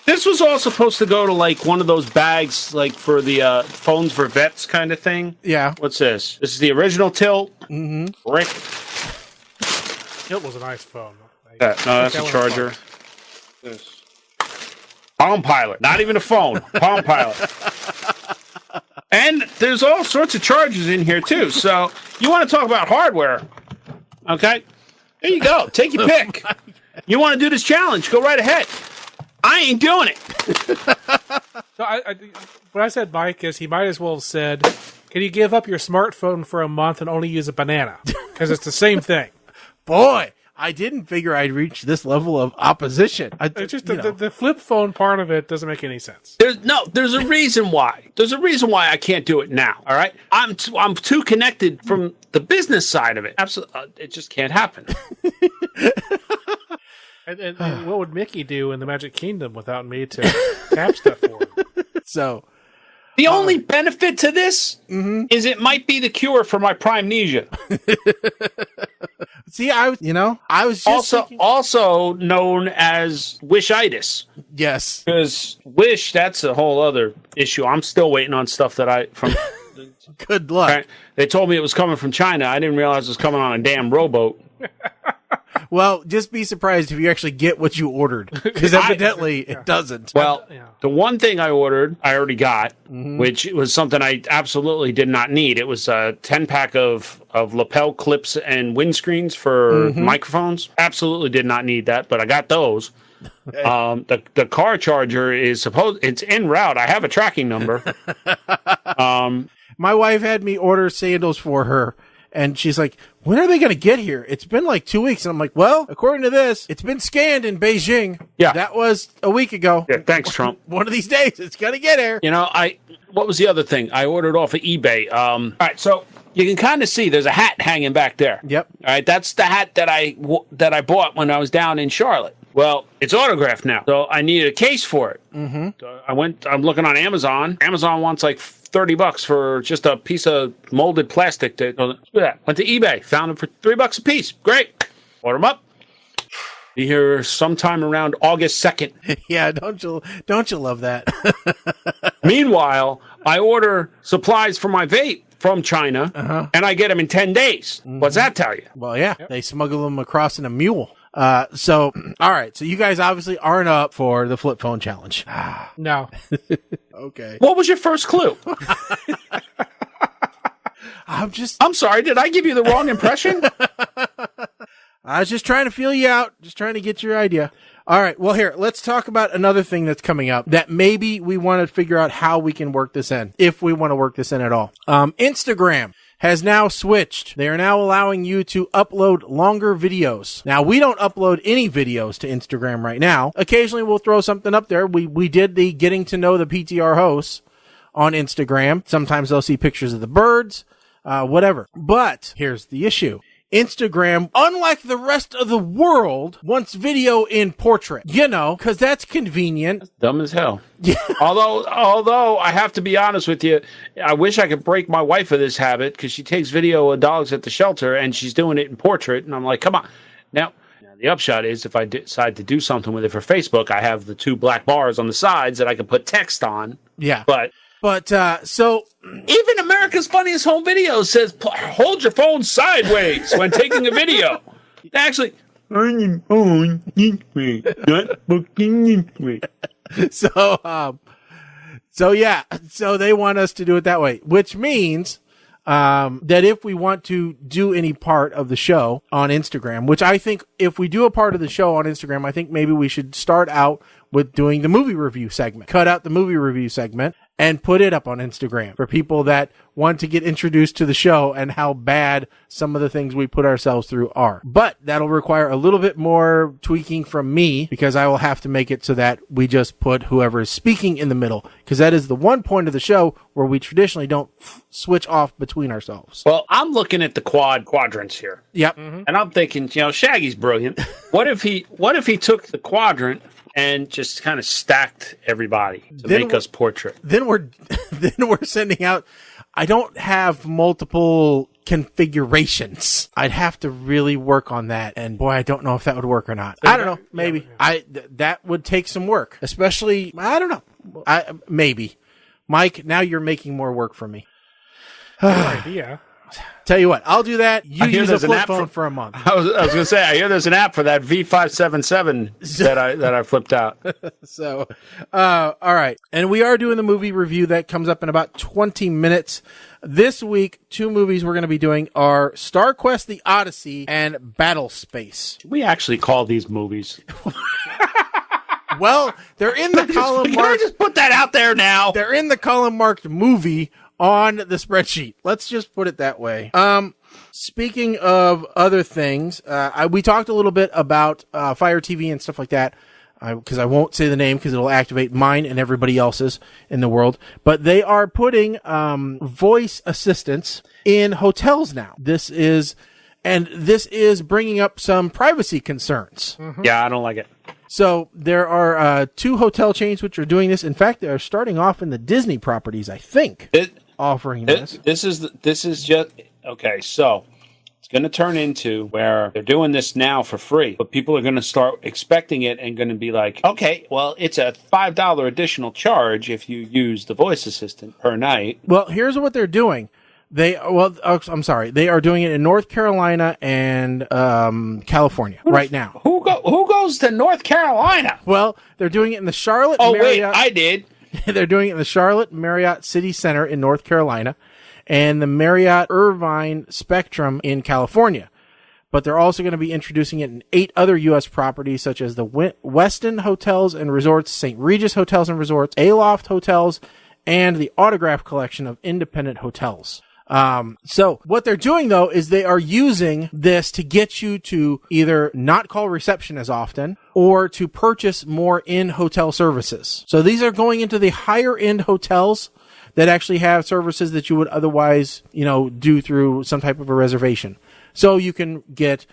This was all supposed to go to like one of those bags, like for the phones for vets kind of thing. Yeah. What's this? This is the original Tilt. Mm-hmm. Rick. Tilt was a nice phone. No, that's a charger. This. Palm Pilot. Not even a phone. Palm Pilot. And there's all sorts of chargers in here, too. So you want to talk about hardware. Okay? There you go. Take your pick. You want to do this challenge, go right ahead. I ain't doing it. So what I said, Mike, is he might as well have said, can you give up your smartphone for a month and only use a banana? Because it's the same thing. Boy, I didn't figure I'd reach this level of opposition. It's just the flip phone part of it doesn't make any sense. There's a reason why. There's a reason why I can't do it now. All right, I'm too connected from the business side of it. Absolutely, it just can't happen. And what would Mickey do in the Magic Kingdom without me to tap stuff for him? So the only benefit to this is it might be the cure for my primnesia. See, I was just also known as wishitis. Yes, because wish, that's a whole other issue. I'm still waiting on stuff that Good luck. Right? They told me it was coming from China. I didn't realize it was coming on a damn rowboat. Well, just be surprised if you actually get what you ordered, because evidently it doesn't. Well, the one thing I ordered, I already got, which was something I absolutely did not need. It was a 10-pack of lapel clips and windscreens for microphones. Absolutely did not need that, but I got those. The car charger is it's en route. I have a tracking number. My wife had me order sandals for her. And she's like, when are they going to get here? It's been like 2 weeks. And I'm like, well, according to this, it's been scanned in Beijing. Yeah. That was a week ago. Yeah, thanks, Trump. One of these days, it's going to get here. What was the other thing? I ordered off of eBay. All right, so you can kind of see there's a hat hanging back there. Yep. All right, that's the hat that I bought when I was down in Charlotte. Well, it's autographed now, so I needed a case for it. Mm-hmm. So I'm looking on Amazon. Amazon wants like $30 for just a piece of molded plastic. Went to eBay, found them for $3 a piece. Great. Order them up. Be here sometime around August 2nd. Yeah, don't you love that? Meanwhile, I order supplies for my vape from China, and I get them in 10 days. What's that tell you? Well, yeah, They smuggle them across in a mule. So, all right. So you guys obviously aren't up for the flip phone challenge. No. Okay. What was your first clue? I'm sorry, did I give you the wrong impression? I was just trying to feel you out, just trying to get your idea. All right, well, here, let's talk about another thing that's coming up that maybe we want to figure out how we can work this in, if we want to work this in at all. Instagram has now switched. They are now allowing you to upload longer videos. Now, we don't upload any videos to Instagram right now. Occasionally, we'll throw something up there. We did the getting to know the PTR hosts on Instagram. Sometimes they'll see pictures of the birds, whatever. But here's the issue. Instagram, unlike the rest of the world, wants video in portrait. You know, because that's convenient. That's dumb as hell. Yeah. Although I have to be honest with you, I wish I could break my wife of this habit because she takes video of dogs at the shelter and she's doing it in portrait. And I'm like, come on. Now, the upshot is if I decide to do something with it for Facebook, I have the 2 black bars on the sides that I can put text on. Yeah. But so even America's Funniest Home Videos says hold your phone sideways when taking a video. Actually, on your phone this way, not looking this way. So yeah, so they want us to do it that way, which means that if we want to do any part of the show on Instagram, which I think if we do a part of the show on Instagram, I think maybe we should start out with doing the movie review segment, cut out the movie review segment and put it up on Instagram for people that want to get introduced to the show and how bad some of the things we put ourselves through are. But that'll require a little bit more tweaking from me because I will have to make it so that we just put whoever is speaking in the middle, because that is the one point of the show where we traditionally don't switch off between ourselves. Well, I'm looking at the quadrants here. Yep. Mm-hmm. And I'm thinking, Shaggy's brilliant. What if he took the quadrant and just kind of stacked everybody to make us portrait? Then we're sending out. I don't have multiple configurations. I'd have to really work on that, and boy, I don't know if that would work or not. I don't know. Maybe that would take some work, especially. I don't know. Maybe, Mike. Now you're making more work for me. Good idea. Tell you what, I'll do that. You use a flip phone for a month. I was going to say, I hear there's an app for that V577 that I flipped out. So, all right. And we are doing the movie review that comes up in about 20 minutes. This week, 2 movies we're going to be doing are Star Quest: The Odyssey and Battle Space. We actually call these movies. Well, they're in the column marked. Can I just put that out there now? They're in the column marked movie on the spreadsheet. Let's just put it that way. Speaking of other things, we talked a little bit about Fire TV and stuff like that, because I won't say the name because it'll activate mine and everybody else's in the world. But they are putting voice assistants in hotels now. This is bringing up some privacy concerns. Mm-hmm. Yeah, I don't like it. So there are 2 hotel chains which are doing this. In fact, they are starting off in the Disney properties, I think, offering this. This is just okay. So it's going to turn into where they're doing this now for free, but people are going to start expecting it and going to be like, okay, well, it's a $5 additional charge if you use the voice assistant per night. Well, here's what they're doing. They are doing it in North Carolina and California right now. Who goes to North Carolina? Well, they're doing it in the Charlotte. Oh, Marriott. wait, I did. They're doing it in the Charlotte Marriott City Center in North Carolina and the Marriott Irvine Spectrum in California. But they're also going to be introducing it in 8 other U.S. properties, such as the Westin Hotels and Resorts, St. Regis Hotels and Resorts, Aloft Hotels, and the Autograph Collection of Independent Hotels. So what they're doing though is they are using this to get you to either not call reception as often or to purchase more in-hotel services. So these are going into the higher end hotels that actually have services that you would otherwise, do through some type of a reservation. So you can get,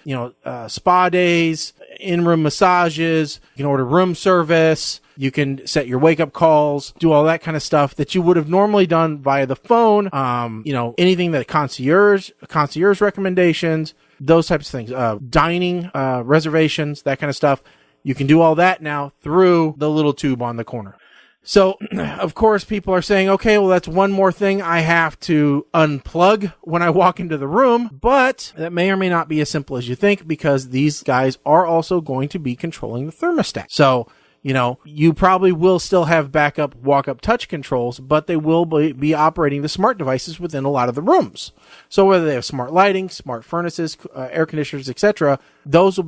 spa days, in-room massages, you can order room service, you can set your wake-up calls, do all that kind of stuff that you would have normally done via the phone, anything that concierge recommendations, those types of things, dining, reservations, that kind of stuff. You can do all that now through the little tube on the corner. So, of course, people are saying, okay, well, that's one more thing I have to unplug when I walk into the room, but that may or may not be as simple as you think, because these guys are also going to be controlling the thermostat. So, you probably will still have backup walk-up touch controls, but they will be operating the smart devices within a lot of the rooms. So whether they have smart lighting, smart furnaces, air conditioners, etc., those will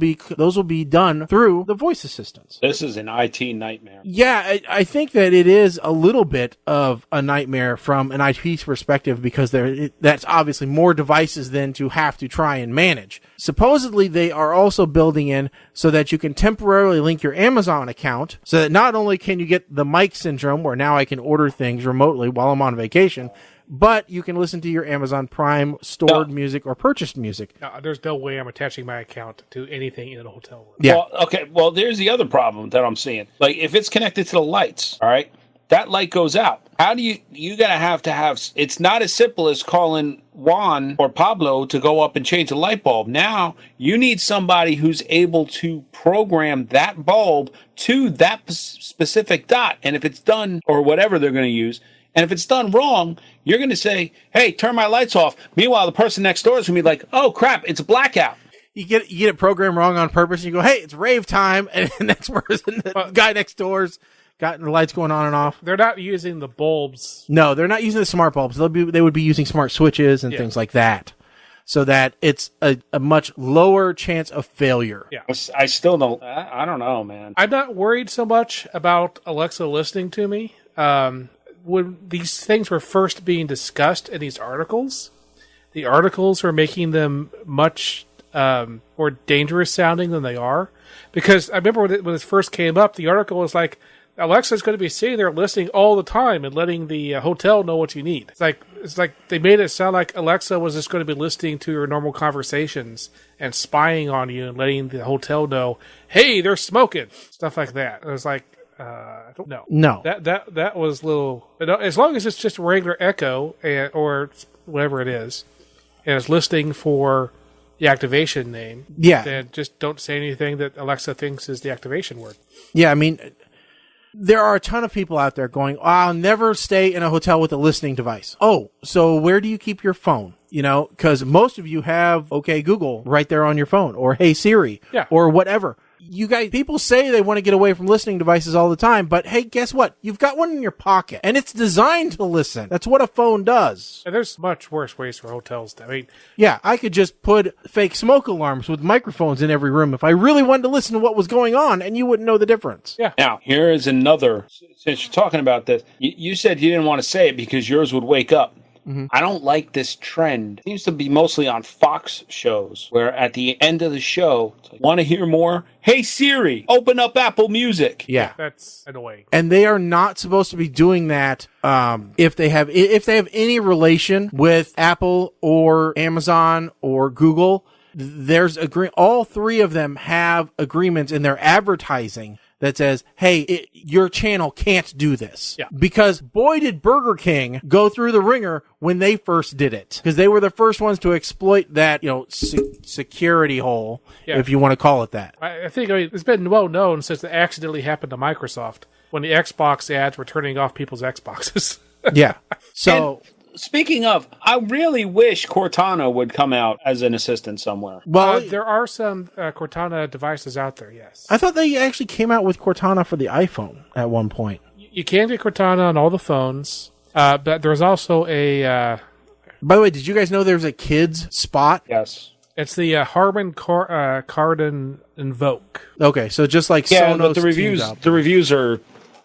be done through the voice assistants. This is an IT nightmare. Yeah, I think that it is a little bit of a nightmare from an IT perspective, because that's obviously more devices than to have to try and manage. Supposedly, they are also building in so that you can temporarily link your Amazon account, so that not only can you get the Mike syndrome, where now I can order things remotely while I'm on vacation, but you can listen to your Amazon Prime stored music or purchased music. No, there's no way I'm attaching my account to anything in a hotel room. Yeah. Well, okay. Well, there's the other problem that I'm seeing. Like, if it's connected to the lights, all right, that light goes out. How do you gotta have, it's not as simple as calling Juan or Pablo to go up and change the light bulb. Now, you need somebody who's able to program that bulb to that specific dot. And if it's done, or whatever they're going to use, and if it's done wrong, you're going to say, hey, turn my lights off. Meanwhile, the person next door is going to be like, oh, crap, it's a blackout. You get it programmed wrong on purpose, and you go, hey, it's rave time, and the next person, the guy next door's got the lights going on and off. They're not using the bulbs. No, they're not using the smart bulbs. They would be using smart switches and things like that, so that it's a much lower chance of failure. Yeah. I still don't, I don't know, man. I'm not worried so much about Alexa listening to me. When these things were first being discussed in these articles, the articles were making them much more dangerous sounding than they are. Because I remember when it first came up, the article was like, Alexa's going to be sitting there listening all the time and letting the hotel know what you need. It's like they made it sound like Alexa was just going to be listening to your normal conversations and spying on you and letting the hotel know, hey, they're smoking, stuff like that. It was like, I don't know. No. That was a little... As long as it's just a regular echo or whatever it is, and it's listening for the activation name, then just don't say anything that Alexa thinks is the activation word. Yeah, I mean, there are a ton of people out there going, I'll never stay in a hotel with a listening device. Oh, so where do you keep your phone? Because most of you have OK Google right there on your phone, or Hey Siri, or whatever. You guys, people say they want to get away from listening devices all the time, but hey, guess what? You've got one in your pocket, and it's designed to listen. That's what a phone does. And there's much worse ways for hotels to, yeah, I could just put fake smoke alarms with microphones in every room if I really wanted to listen to what was going on, and you wouldn't know the difference. Yeah. Now, here is another, since you're talking about this, you said you didn't want to say it because yours would wake up. Mm-hmm. I don't like this trend. It seems to be mostly on Fox shows, where at the end of the show, want to hear more? Hey Siri, open up Apple Music. Yeah, that's annoying. And they are not supposed to be doing that if they have any relation with Apple or Amazon or Google. There's all three of them have agreements in their advertising that says, hey, your channel can't do this. Yeah. Because boy, did Burger King go through the ringer when they first did it. Because they were the first ones to exploit that, security hole, if you want to call it that. I think it's been well known since it accidentally happened to Microsoft when the Xbox ads were turning off people's Xboxes. Yeah. So... Speaking of, I really wish Cortana would come out as an assistant somewhere. Well, there are some Cortana devices out there, yes. I thought they actually came out with Cortana for the iPhone at one point. You can get Cortana on all the phones, but there's also a... By the way, did you guys know there's a kids spot? Yes. It's the Harman Kardon Invoke. Okay, so just like Sonos, but the reviews are...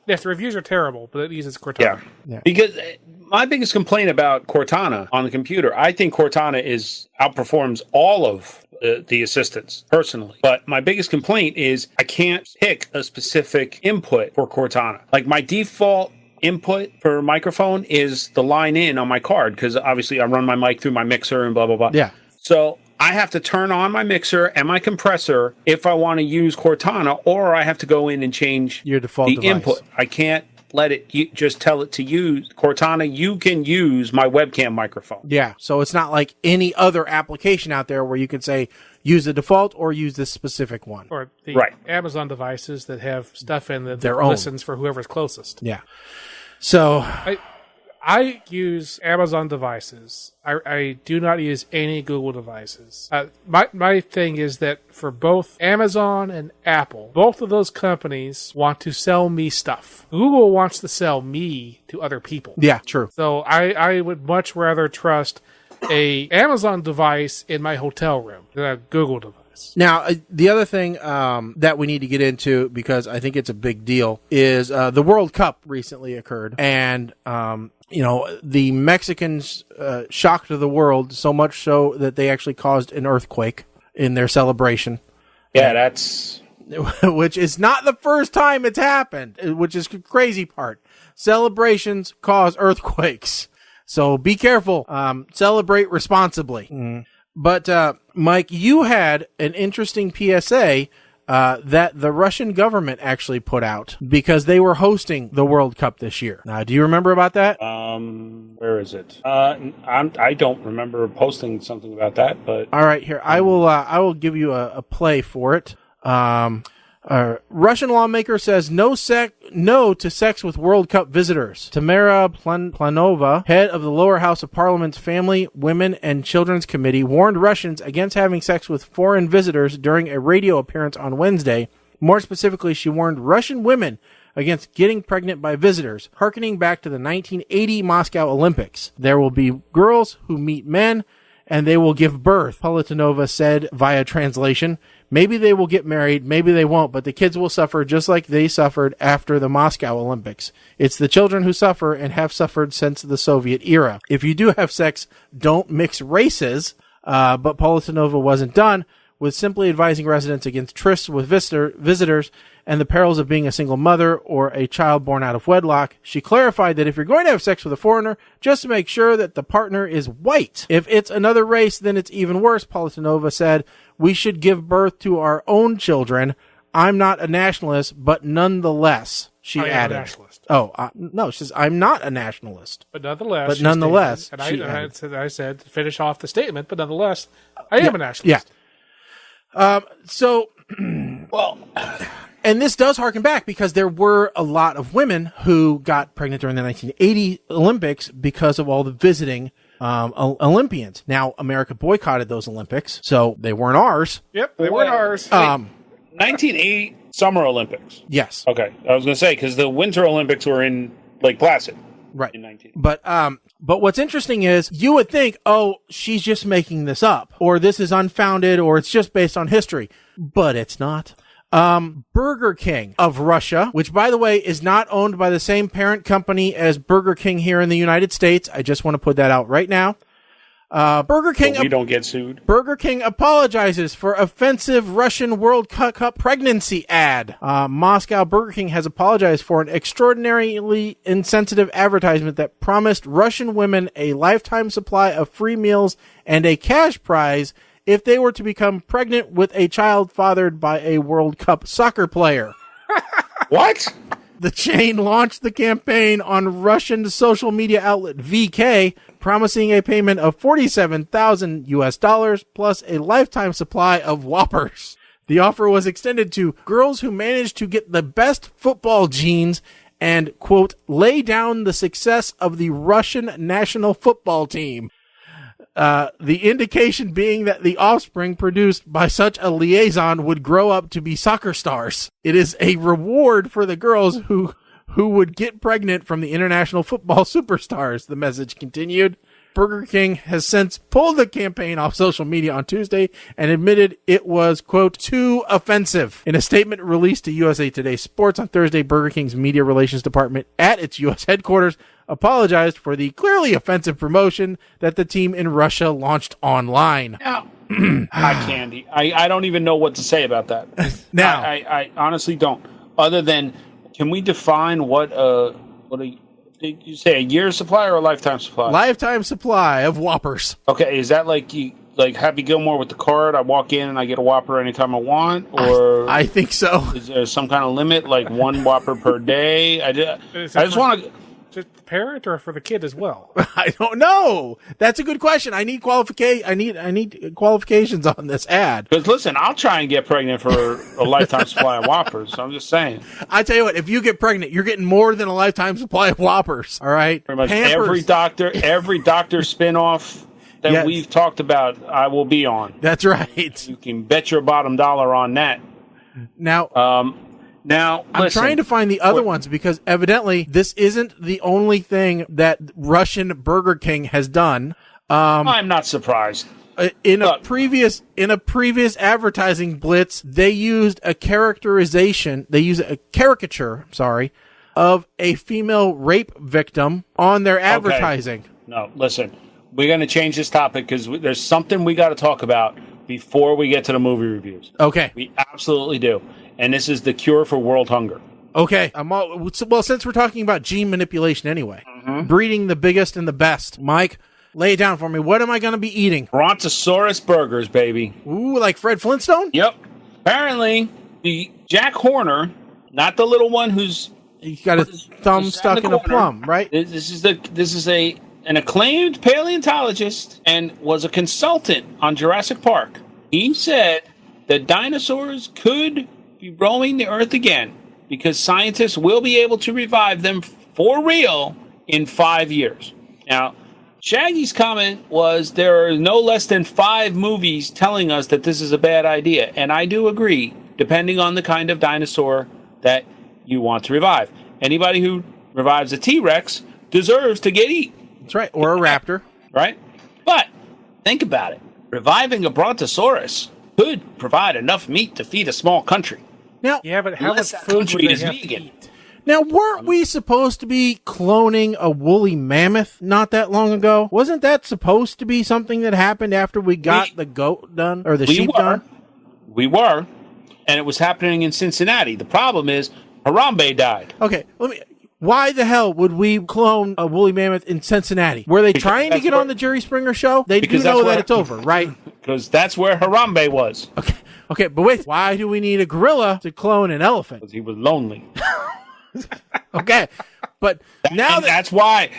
Yes, the reviews are terrible, but it uses Cortana. Yeah. Because my biggest complaint about Cortana on the computer, I think Cortana outperforms all of the assistants, personally. But my biggest complaint is I can't pick a specific input for Cortana. Like, my default input for microphone is the line in on my card, because obviously I run my mic through my mixer and blah, blah, blah. Yeah. So I have to turn on my mixer and my compressor if I want to use Cortana, or I have to go in and change your default device. Input. I can't let it just tell it to use Cortana. You can use my webcam microphone. Yeah. So it's not like any other application out there where you can say, use the default or use this specific one. Or the Right. Amazon devices that have stuff in that Their own. listens for whoever's closest. Yeah. So I use Amazon devices. I do not use any Google devices. My thing is that for both Amazon and Apple, both of those companies want to sell me stuff. Google wants to sell me to other people. yeah, true. So I would much rather trust a Amazon device in my hotel room than a Google device. Now, the other thing that we need to get into, because I think it's a big deal, is the World Cup recently occurred. And, the Mexicans shocked the world so much so that they actually caused an earthquake in their celebration. Yeah, that's... Which is not the first time it's happened, which is the crazy part. Celebrations cause earthquakes. So be careful. Celebrate responsibly. But, Mike, you had an interesting PSA that the Russian government actually put out because they were hosting the World Cup this year. Do you remember about that? Where is it? I don't remember posting something about that, but... All right, here. I will give you a play for it. Russian lawmaker says no to sex with World Cup visitors. Tamara Planova, head of the lower house of Parliament's Family, Women, and Children's Committee, warned Russians against having sex with foreign visitors during a radio appearance on Wednesday. More specifically, she warned Russian women against getting pregnant by visitors, hearkening back to the 1980 Moscow Olympics. There will be girls who meet men, and they will give birth, Politanova said via translation. Maybe they will get married, maybe they won't, but the kids will suffer just like they suffered after the Moscow Olympics. It's the children who suffer and have suffered since the Soviet era. If you do have sex, don't mix races. But Politanova wasn't done with simply advising residents against trysts with visitors and the perils of being a single mother or a child born out of wedlock. She clarified that if you're going to have sex with a foreigner, just to make sure that the partner is white. If it's another race, then it's even worse, Politanova said. We should give birth to our own children. I'm not a nationalist, but nonetheless, she added. I am a nationalist. No, she says, I'm not a nationalist. But nonetheless. But nonetheless. Stated, and I said, to finish off the statement, but nonetheless, I am a nationalist. Yeah. Well... And this does harken back because there were a lot of women who got pregnant during the 1980 Olympics because of all the visiting Olympians. Now, America boycotted those Olympics, so they weren't ours. Yep, they weren't ours. 1980 Summer Olympics. Yes. Okay, I was going to say, because the Winter Olympics were in Lake Placid. Right. In 19. But what's interesting is you would think, oh, she's just making this up, or this is unfounded, or it's just based on history. But it's not. Burger King of Russia, which by the way is not owned by the same parent company as Burger King here in the United States. I just want to put that out right now. Burger King. So we don't get sued. Burger King apologizes for offensive Russian World Cup pregnancy ad. Moscow Burger King has apologized for an extraordinarily insensitive advertisement that promised Russian women a lifetime supply of free meals and a cash prize if they were to become pregnant with a child fathered by a World Cup soccer player. What? The chain launched the campaign on Russian social media outlet VK, promising a payment of $47,000 plus a lifetime supply of Whoppers. The offer was extended to girls who managed to get the best football genes and, quote, lay down the success of the Russian national football team. The indication being that the offspring produced by such a liaison would grow up to be soccer stars. It is a reward for the girls who would get pregnant from the international football superstars, the message continued. Burger King has since pulled the campaign off social media on Tuesday and admitted it was, quote, too offensive. In a statement released to USA Today Sports on Thursday, Burger King's media relations department at its U.S. headquarters apologized for the clearly offensive promotion that the team in Russia launched online. Now, Candy, I don't even know what to say about that. Now, I honestly don't. Other than, can we define what did you say, a year's supply or a lifetime supply? Lifetime supply of Whoppers. Okay, is that like Happy Gilmore with the card? I walk in and I get a Whopper anytime I want, or I think so. Is there some kind of limit, like one Whopper per day? I just want to. Just the parent or for the kid as well? I don't know. That's a good question. I need I need qualifications on this ad. Because listen, I'll try and get pregnant for a lifetime supply of Whoppers. I'm just saying. I tell you what, if you get pregnant, you're getting more than a lifetime supply of Whoppers. All right. Pretty much Pampers. every doctor spinoff that we've talked about, I will be on. That's right. You can bet your bottom dollar on that. Now, I'm listen, trying to find the other ones because evidently this isn't the only thing that Russian Burger King has done. I'm not surprised. In a previous advertising blitz, they used a caricature, of a female rape victim on their advertising. Okay. No, listen, we're going to change this topic because there's something we got to talk about before we get to the movie reviews. Okay. We absolutely do. And this is the cure for world hunger. Okay. Well, since we're talking about gene manipulation anyway, breeding the biggest and the best, Mike, lay it down for me. What am I going to be eating? Brontosaurus burgers, baby. Ooh, like Fred Flintstone? Yep. Apparently, the Jack Horner, not the little one who's... He's got his thumb stuck in a plum, right? This is an acclaimed paleontologist and was a consultant on Jurassic Park. He said that dinosaurs could be roaming the Earth again because scientists will be able to revive them for real in 5 years. Now, Shaggy's comment was there are no less than 5 movies telling us that this is a bad idea. And I do agree, depending on the kind of dinosaur that you want to revive. Anybody who revives a T-Rex deserves to get eaten. That's right. Or a raptor. Right? But think about it. Reviving a Brontosaurus could provide enough meat to feed a small country. Now, Yeah, but how much Unless that food would country they is have vegan. to eat? Now, weren't we supposed to be cloning a woolly mammoth not that long ago? Wasn't that supposed to be something that happened after we got the goat done or the sheep done? We were. And it was happening in Cincinnati. The problem is Harambe died. Okay, why the hell would we clone a woolly mammoth in Cincinnati? Were they trying to get on the Jerry Springer show? They do know that it's over, right? Because that's where Harambe was. Okay, but wait, why do we need a gorilla to clone an elephant? Because he was lonely. Okay, but now that's why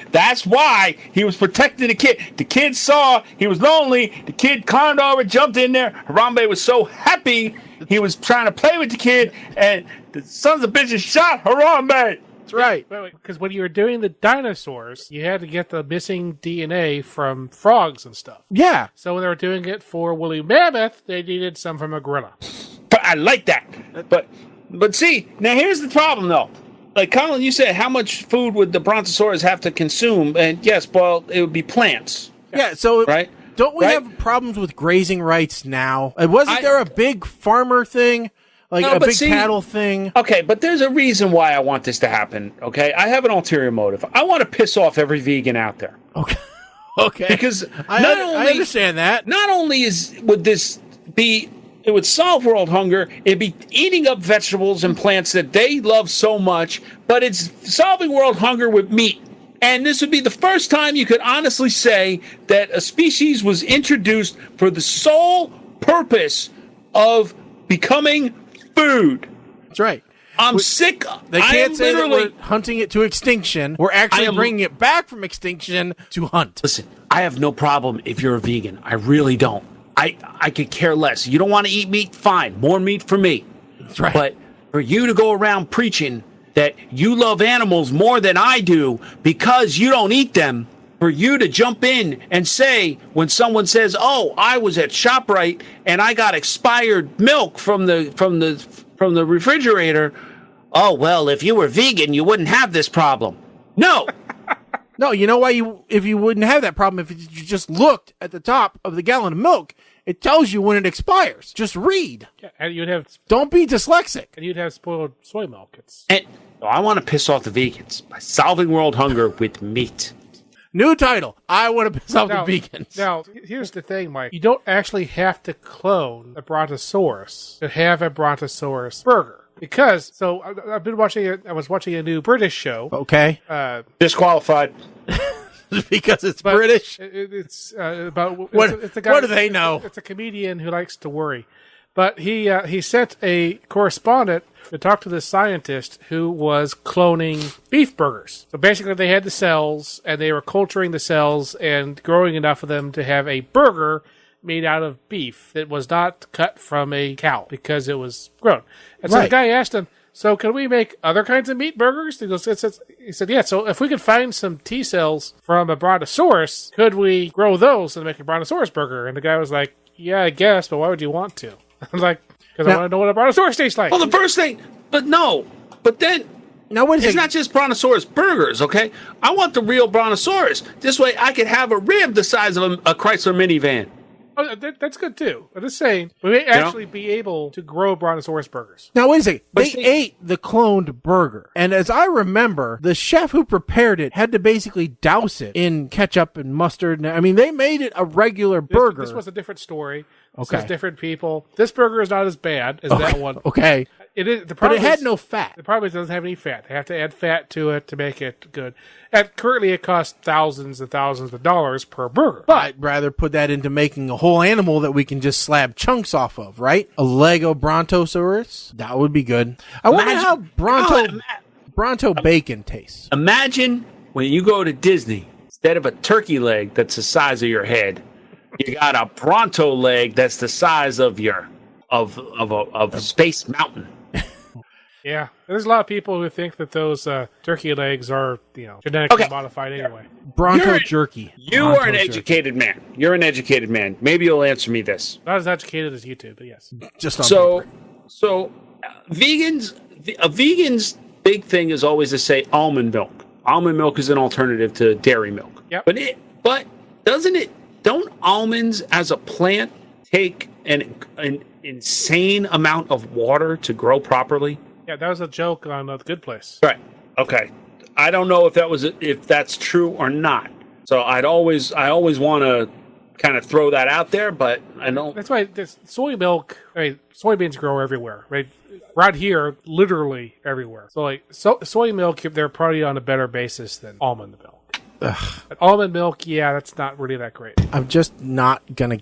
he was protecting the kid. The kid saw he was lonely. The kid climbed over, jumped in there. Harambe was so happy he was trying to play with the kid, and the sons of bitches shot Harambe. that's right. Because when you were doing the dinosaurs, you had to get the missing DNA from frogs and stuff. Yeah. So when they were doing it for woolly mammoth, they needed some from a gorilla. But I like that. But see, now here's the problem, though. Like, Colin, you said, how much food would the Brontosaurus have to consume? And yes, well, it would be plants. Yeah, so right? Don't we Right? have problems with grazing rights now? Wasn't there a big farmer thing? Like No, a but big see- cattle thing? Okay, but there's a reason why I want this to happen, okay? I have an ulterior motive. I want to piss off every vegan out there. Okay. Okay. Because I understand that. Not only would this be... It would solve world hunger. It'd be eating up vegetables and plants that they love so much, but it's solving world hunger with meat. And this would be the first time you could honestly say that a species was introduced for the sole purpose of becoming food. That's right. I'm sick. They can't say that we're hunting it to extinction. We're actually bringing it back from extinction to hunt. Listen, I have no problem if you're a vegan. I really don't. I could care less. You don't want to eat meat? Fine. More meat for me. That's right. But for you to go around preaching that you love animals more than I do because you don't eat them, for you to jump in and say when someone says, "Oh, I was at ShopRite and I got expired milk from the refrigerator," oh, well, if you were vegan, you wouldn't have this problem. No. No, you know why if you wouldn't have that problem, if you just looked at the top of the gallon of milk, it tells you when it expires. Just read. Yeah, and you'd have Don't be dyslexic. and you'd have spoiled soy milk. And I want to piss off the vegans by solving world hunger with meat. New title. I want to piss off the vegans. Now, here's the thing, Mike. You don't actually have to clone a Brontosaurus to have a Brontosaurus burger. Because, so I was watching a new British show. Okay. Disqualified. Because it's British. It's about What do they know? It's a comedian who likes to worry. But he sent a correspondent to talk to this scientist who was cloning beef burgers. So basically they had the cells, and they were culturing the cells and growing enough of them to have a burger made out of beef that was not cut from a cow because it was grown. And so the guy asked him, so can we make other kinds of meat burgers? He said, yeah, so if we could find some T cells from a brontosaurus, could we grow those and make a brontosaurus burger? And the guy was like, yeah, I guess, but why would you want to? I'm like, because I want to know what a brontosaurus tastes like. Well, the first thing, but then No, it's not just brontosaurus burgers, okay? I want the real brontosaurus. This way I could have a rib the size of a Chrysler minivan. Oh, that's good too. I'm just saying, we may actually be able to grow brontosaurus burgers. Now, wait a second. They ate the cloned burger. And as I remember, the chef who prepared it had to basically douse it in ketchup and mustard. I mean, they made it a regular burger. This was a different story. This was different people. This burger is not as bad as that one. Okay. It is, but it had no fat. The problem is it doesn't have any fat. They have to add fat to it to make it good. And currently it costs thousands and thousands of dollars per burger. But I'd rather put that into making a whole animal that we can just slab chunks off of, right? A Lego Brontosaurus? That would be good. I wonder how Bronto bacon tastes. Imagine when you go to Disney, instead of a turkey leg that's the size of your head, you got a Bronto leg that's the size of your of Space Mountain. Yeah, there's a lot of people who think that those turkey legs are, genetically modified anyway. Bronto jerky. You are an educated man. You're an educated man. Maybe you'll answer me this. Not as educated as you two, but yes. Just on paper. So vegans, a vegan's big thing is always to say almond milk. Almond milk is an alternative to dairy milk. Yep. But don't almonds as a plant take an insane amount of water to grow properly? Yeah, that was a joke on The Good Place. Right. Okay. I don't know if that's true or not. So I always want to kind of throw that out there, but I don't. That's why this soy milk. Soybeans grow everywhere, right? Right here, literally everywhere. So soy milk, they're probably on a better basis than almond milk. But almond milk, yeah, that's not really that great. I'm just not gonna.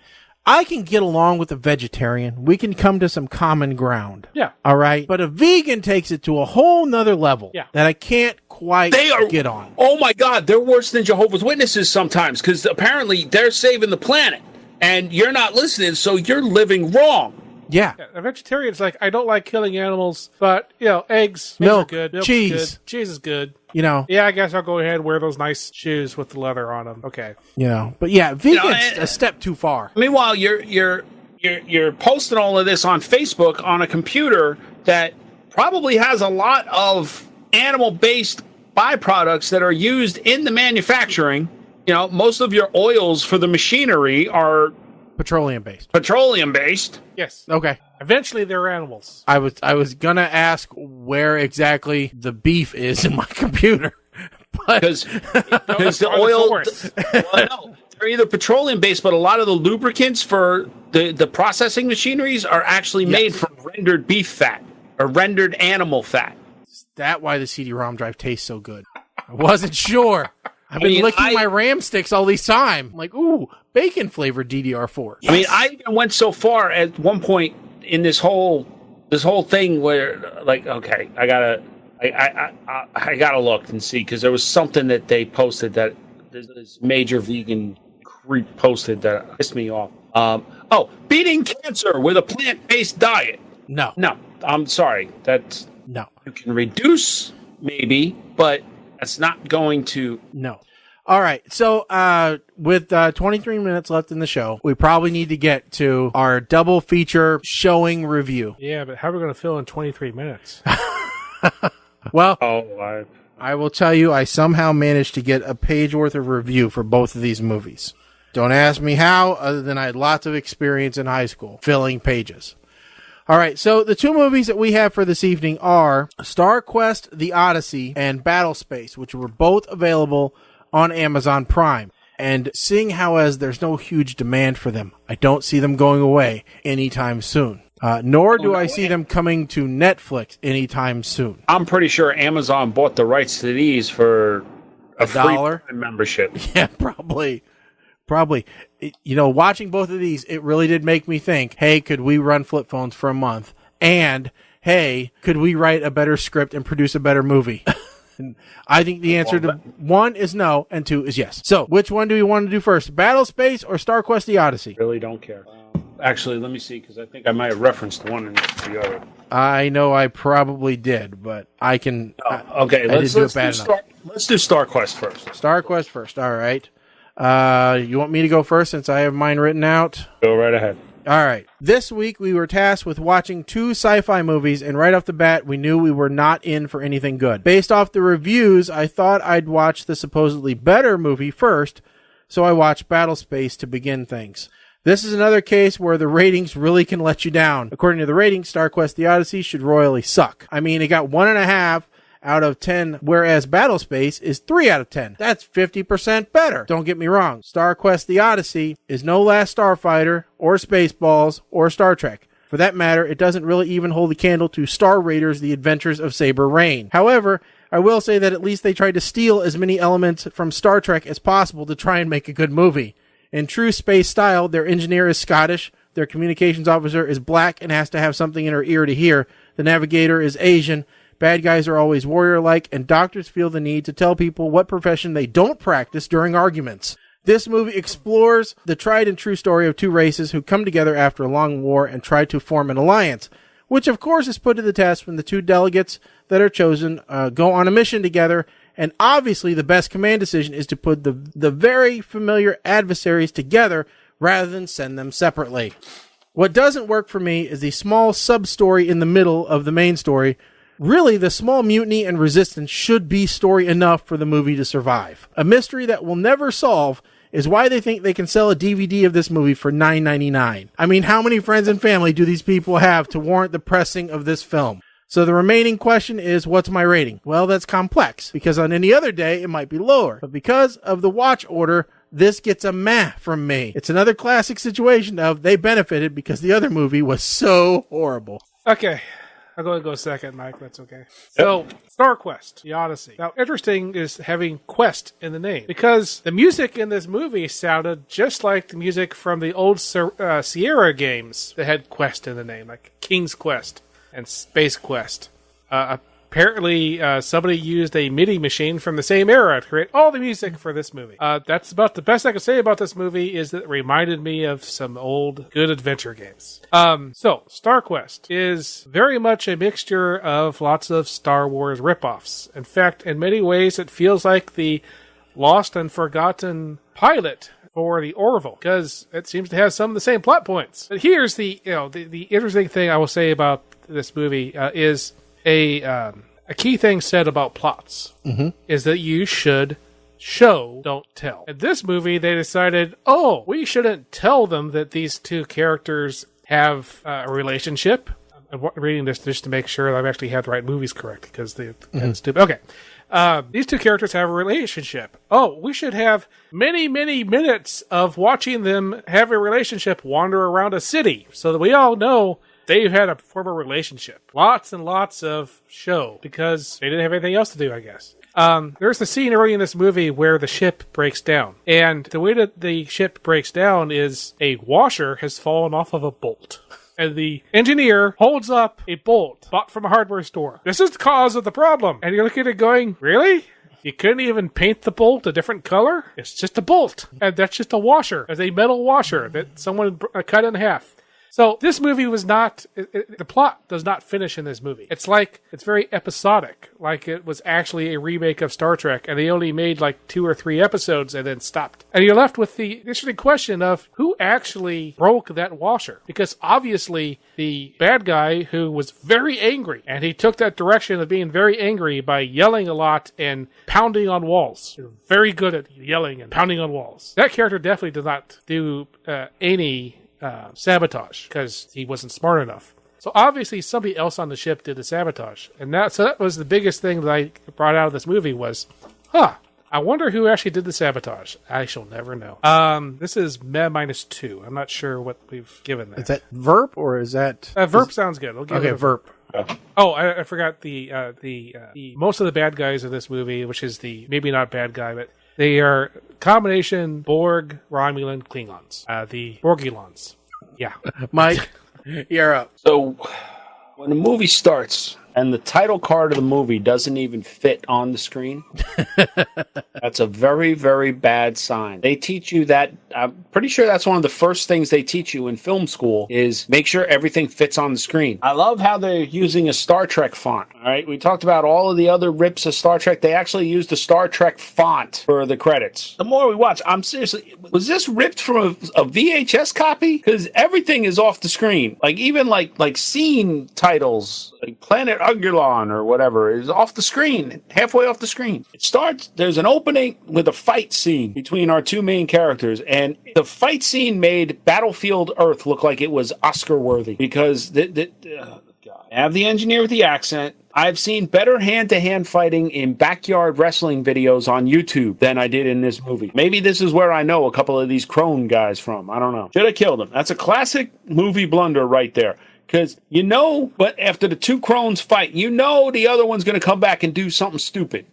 I can get along with a vegetarian. We can come to some common ground. Yeah. All right. But a vegan takes it to a whole nother level that I can't quite get on. Oh my God. They're worse than Jehovah's Witnesses sometimes because apparently they're saving the planet and you're not listening. So you're living wrong. Yeah. A vegetarian's like, I don't like killing animals, but, eggs, milk, are good. Milk's cheese. Good. Cheese is good. Yeah, I guess I'll go ahead and wear those nice shoes with the leather on them. Okay. But yeah, vegan's a step too far. Meanwhile, you're posting all of this on Facebook on a computer that probably has a lot of animal-based byproducts that are used in the manufacturing. Most of your oils for the machinery are petroleum-based. Yes. Okay. Eventually, they're animals. I was gonna ask where exactly the beef is in my computer, because the oil. They're either petroleum-based, but a lot of the lubricants for the processing machineries are actually made from rendered beef fat or rendered animal fat. Is that why the CD-ROM drive tastes so good? I wasn't sure. I've been licking my RAM sticks all this time. I'm like, ooh, bacon-flavored DDR4. Yes. I mean, I even went so far at one point in this whole thing where, okay, I gotta look and see because there was something that they posted that this major vegan creep posted that pissed me off. Beating cancer with a plant-based diet. No, I'm sorry. No. You can reduce maybe, but that's not going to. No. All right. So, with 23 minutes left in the show, we probably need to get to our double feature showing review. Yeah, but how are we going to fill in 23 minutes? Well, I will tell you, I somehow managed to get a page worth of review for both of these movies. Don't ask me how, other than I had lots of experience in high school filling pages. All right, so the two movies that we have for this evening are Star Quest: The Odyssey and Battlespace, which were both available on Amazon Prime. And seeing how as there's no huge demand for them, I don't see them going away anytime soon. Nor do I see them coming to Netflix anytime soon. I'm pretty sure Amazon bought the rights to these for a free membership. Yeah, probably. watching both of these, it really did make me think, hey, could we run flip phones for a month? And, hey, could we write a better script and produce a better movie? And I think the answer to 1 is no, and 2 is yes. So, which one do we want to do first? Battle Space or Star Quest The Odyssey? Really don't care. Actually, let me see, because I think I might have referenced one and the other. I know I probably did, but I can... okay, let's do Star Quest first. Star Quest first, all right. You want me to go first since I have mine written out? Go right ahead. All right. This week we were tasked with watching 2 sci-fi movies, and right off the bat we knew we were not in for anything good. Based off the reviews, I thought I'd watch the supposedly better movie first, so I watched Battle Space to begin things. This is another case where the ratings really can let you down. According to the ratings, Star Quest The Odyssey should royally suck. I mean, it got 1.5 out of 10, whereas Battle Space is 3 out of 10. That's 50% better. Don't get me wrong. Star Quest The Odyssey is no Last Starfighter, or Spaceballs, or Star Trek. For that matter, it doesn't really even hold a candle to Star Raiders The Adventures of Saber Rain. However, I will say that at least they tried to steal as many elements from Star Trek as possible to try and make a good movie. In true space style, their engineer is Scottish, their communications officer is black and has to have something in her ear to hear, the navigator is Asian, bad guys are always warrior-like, and doctors feel the need to tell people what profession they don't practice during arguments. This movie explores the tried and true story of 2 races who come together after a long war and try to form an alliance, which of course is put to the test when the 2 delegates that are chosen go on a mission together. And obviously the best command decision is to put the very familiar adversaries together rather than send them separately. What doesn't work for me is the small sub-story in the middle of the main story. Really, the small mutiny and resistance should be story enough for the movie to survive. A mystery that we'll never solve is why they think they can sell a DVD of this movie for $9.99. I mean, how many friends and family do these people have to warrant the pressing of this film? So the remaining question is, what's my rating? Well, that's complex, because on any other day, it might be lower. But because of the watch order, this gets a meh from me. It's another classic situation of they benefited because the other movie was so horrible. Okay. I'll go and go second, Mike. That's okay. So, Star Quest, The Odyssey. Now, interesting is having Quest in the name, because the music in this movie sounded just like the music from the old Sierra games that had Quest in the name, like King's Quest and Space Quest. Apparently, somebody used a MIDI machine from the same era to create all the music for this movie. That's about the best I can say about this movie, is that it reminded me of some old good adventure games. So, Star Quest is very much a mixture of lots of Star Wars ripoffs. In fact, in many ways, it feels like the lost and forgotten pilot for the Orville, because it seems to have some of the same plot points. But here's the interesting thing I will say about this movie is a key thing said about plots is that you should show, don't tell. In this movie, they decided, we shouldn't tell them that these 2 characters have a relationship. I'm reading this just to make sure that I actually have the right movies correct, because they're stupid. Okay. These 2 characters have a relationship. We should have many, many minutes of watching them have a relationship wander around a city so that we all know they've had a former relationship. Lots and lots of show, because they didn't have anything else to do, I guess. There's the scene early in this movie where the ship breaks down. And the way that the ship breaks down is a washer has fallen off of a bolt. And the engineer holds up a bolt bought from a hardware store. This is the cause of the problem. And you're looking at it going, really? You couldn't even paint the bolt a different color? It's just a bolt. And that's just a washer. It's a metal washer that someone cut in half. So this movie was not, the plot does not finish in this movie. It's very episodic, like it was actually a remake of Star Trek, and they only made like 2 or 3 episodes and then stopped. And you're left with the interesting question of who actually broke that washer? Because obviously the bad guy who was very angry, and he took that direction of being very angry by yelling a lot and pounding on walls. Very good at yelling and pounding on walls. That character definitely did not do any sabotage, because he wasn't smart enough. So obviously somebody else on the ship did the sabotage. And that was the biggest thing that I brought out of this movie was, I wonder who actually did the sabotage. I shall never know. This is meh -2. I'm not sure what we've given that. Is that VERP or is that... VERP sounds good. We'll give it a VERP. I forgot the most of the bad guys in this movie, which is the, maybe not bad guy, but They are combination Borg, Romulan, Klingons. The Borgulons. Yeah. Mike, you're up. So, when the movie starts and the title card of the movie doesn't even fit on the screen, that's a very, very bad sign. They teach you that. I'm pretty sure that's one of the first things they teach you in film school is make sure everything fits on the screen. I love how they're using a Star Trek font. All right, we talked about all of the other rips of Star Trek. They actually used the Star Trek font for the credits. The more we watch, I'm seriously, was this ripped from a VHS copy? Because everything is off the screen. Like even like scene titles, like Planet Ugulon or whatever, is off the screen, halfway off the screen. It starts, there's an opening with a fight scene between our two main characters, and the fight scene made Battlefield Earth look like it was Oscar worthy because I have the engineer with the accent. I've seen better hand-to-hand fighting in backyard wrestling videos on YouTube than I did in this movie. Maybe this is where I know a couple of these crone guys from. I don't know. Should have killed him. That's a classic movie blunder right there. Because but after the two crones fight, the other one's going to come back and do something stupid.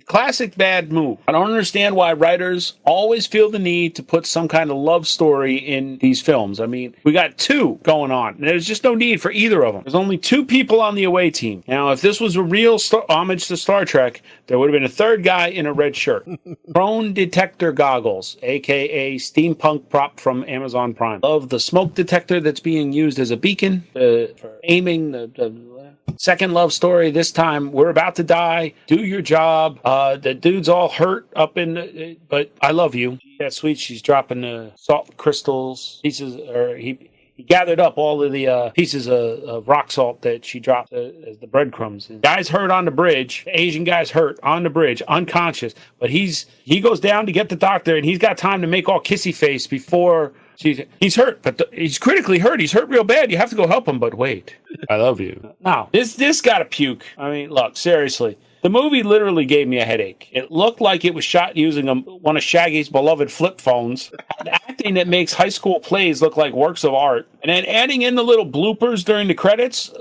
Classic bad move. I don't understand why writers always feel the need to put some kind of love story in these films. I mean, we got two going on, and there's just no need for either of them. There's only two people on the away team. Now, if this was a real homage to Star Trek, there would have been a third guy in a red shirt. Crone detector goggles, a.k.a. steampunk prop from Amazon Prime. Love the smoke detector that's being used as a beacon for aiming the second love story. This time, we're about to die. Do your job. The dude's all hurt but I love you. That's sweet. She's dropping the salt crystals pieces, or he gathered up all of the pieces of rock salt that she dropped as the breadcrumbs. And guy's hurt on the bridge. The Asian guy's hurt on the bridge, unconscious. But he goes down to get the doctor, and he's got time to make all kissy face before. He's hurt, but he's critically hurt. He's hurt real bad. You have to go help him, but wait. I love you. Now, this got to puke. I mean, look, seriously. The movie literally gave me a headache. It looked like it was shot using one of Shaggy's beloved flip phones. Acting that makes high school plays look like works of art. And then adding in the little bloopers during the credits,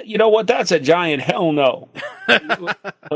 you know what? That's a giant hell no.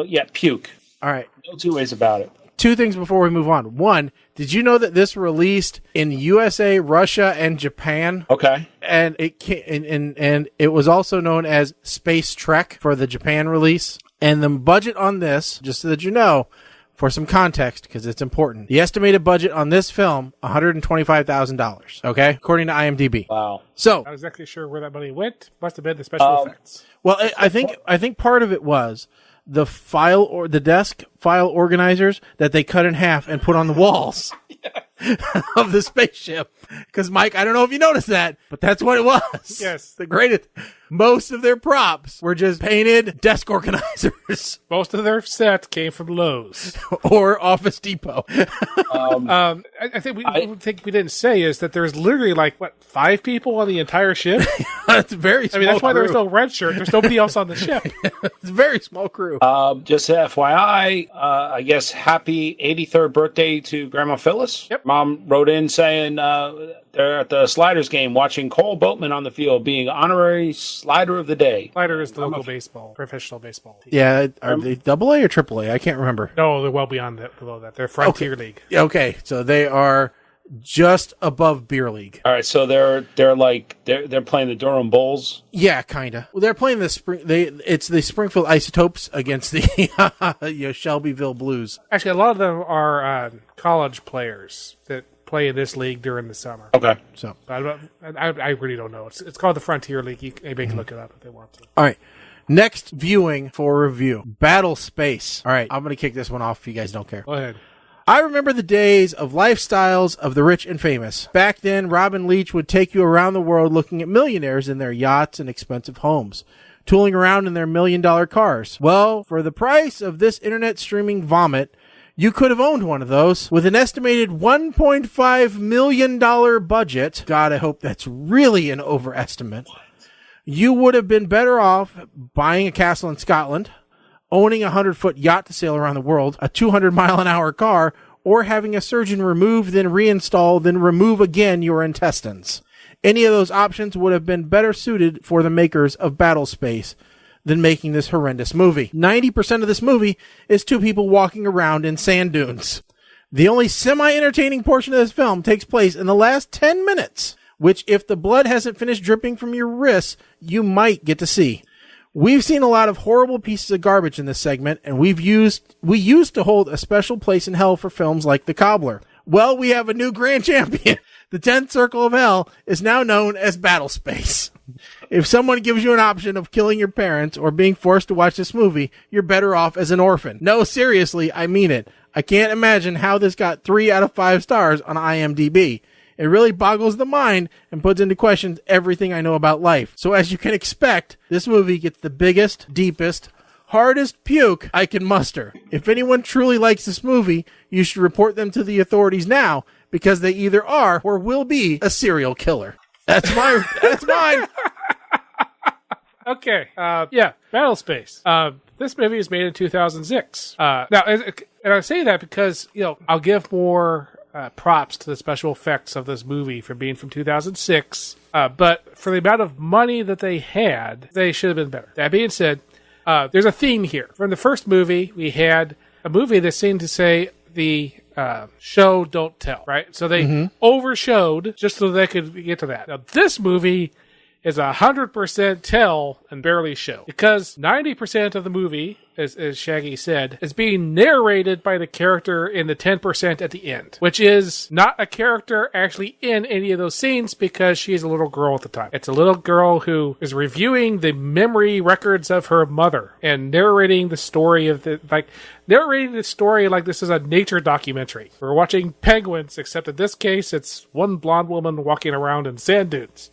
Yeah, puke. All right. No two ways about it. Two things before we move on. One, did you know that this released in USA, Russia, and Japan? Okay. And it was also known as Space Trek for the Japan release. And the budget on this, just so that you know, for some context, because it's important, the estimated budget on this film, $125,000. Okay, according to IMDb. Wow. So not exactly sure where that money went. Must have been the special effects. Well, I think part of it was the desk file organizers that they cut in half and put on the walls of the spaceship. Because Mike, I don't know if you noticed that, but that's what it was. Yes. The greatest. Most of their props were just painted desk organizers. Most of their set came from Lowe's or Office Depot. I think we didn't say is that there's literally 5 people on the entire ship. That's very small. I mean, that's why crew. there's no red shirt. There's nobody else on the ship. It's a very small crew. Just FYI, I guess happy 83rd birthday to Grandma Phyllis. Yep. Mom wrote in saying they're at the Sliders game watching Cole Boatman on the field being honorary Slider of the Day. Slider is the local professional baseball team. Yeah, are they AA or AAA? I can't remember. No, they're well beyond that. Below that, they're Frontier League. Okay, so they are just above Beer League. All right, so they're playing the Durham Bulls. Yeah, kinda. Well, they're playing it's the Springfield Isotopes against the Shelbyville Blues. Actually, a lot of them are college players that play in this league during the summer. Okay, so I really don't know. It's called the Frontier League. Anybody can look it up if they want to. All right. Next viewing for review, Battle Space. All right, I'm going to kick this one off if you guys don't care. Go ahead. I remember the days of lifestyles of the rich and famous. Back then, Robin Leach would take you around the world looking at millionaires in their yachts and expensive homes, tooling around in their $1 million cars. Well, for the price of this internet streaming vomit, you could have owned one of those with an estimated $1.5 million budget. God, I hope that's really an overestimate. You would have been better off buying a castle in Scotland, owning a 100-foot yacht to sail around the world, a 200-mile-an-hour car, or having a surgeon remove, then reinstall, then remove again your intestines. Any of those options would have been better suited for the makers of Battle Space than making this horrendous movie. 90% of this movie is two people walking around in sand dunes. The only semi-entertaining portion of this film takes place in the last 10 minutes, which if the blood hasn't finished dripping from your wrists, you might get to see. We've seen a lot of horrible pieces of garbage in this segment, and we used to hold a special place in hell for films like The Cobbler. Well, we have a new grand champion. The 10th Circle of Hell is now known as Battle Space. If someone gives you an option of killing your parents or being forced to watch this movie, you're better off as an orphan. No, seriously, I mean it. I can't imagine how this got 3 out of 5 stars on IMDb. It really boggles the mind and puts into question everything I know about life. So as you can expect, this movie gets the biggest, deepest, hardest puke I can muster. If anyone truly likes this movie, you should report them to the authorities now, because they either are or will be a serial killer. That's mine. Okay. Yeah. Battle Space. This movie was made in 2006. Now, and I say that because, I'll give more props to the special effects of this movie for being from 2006. But for the amount of money that they had, they should have been better. That being said, there's a theme here. From the first movie, we had a movie that seemed to say the show, don't tell, right? So they overshowed just so they could get to that. Now, this movie is 100% tell and barely show, because 90% of the movie, as Shaggy said, is being narrated by the character in the 10% at the end, which is not a character actually in any of those scenes because she's a little girl at the time. It's a little girl who is reviewing the memory records of her mother and narrating the story of narrating the story like this is a nature documentary. We're watching penguins, except in this case, it's one blonde woman walking around in sand dunes.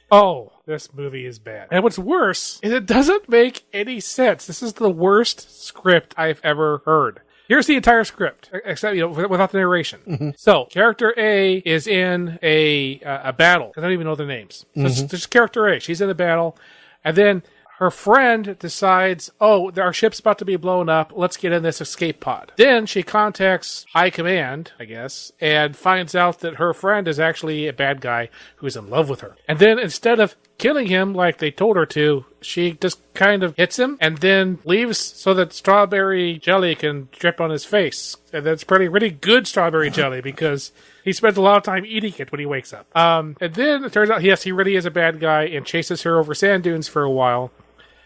Oh, this movie is bad. And what's worse is it doesn't make any sense. This is the worst script I've ever heard. Here's the entire script, except without the narration. Mm-hmm. So, character A is in a battle. I don't even know their names. So it's just character A. She's in a battle, and then her friend decides, our ship's about to be blown up. Let's get in this escape pod. Then she contacts High Command, I guess, and finds out that her friend is actually a bad guy who's in love with her. And then instead of killing him like they told her to, she just kind of hits him and then leaves so that strawberry jelly can drip on his face. And that's really good strawberry jelly because he spends a lot of time eating it when he wakes up. And then it turns out, yes, he really is a bad guy and chases her over sand dunes for a while.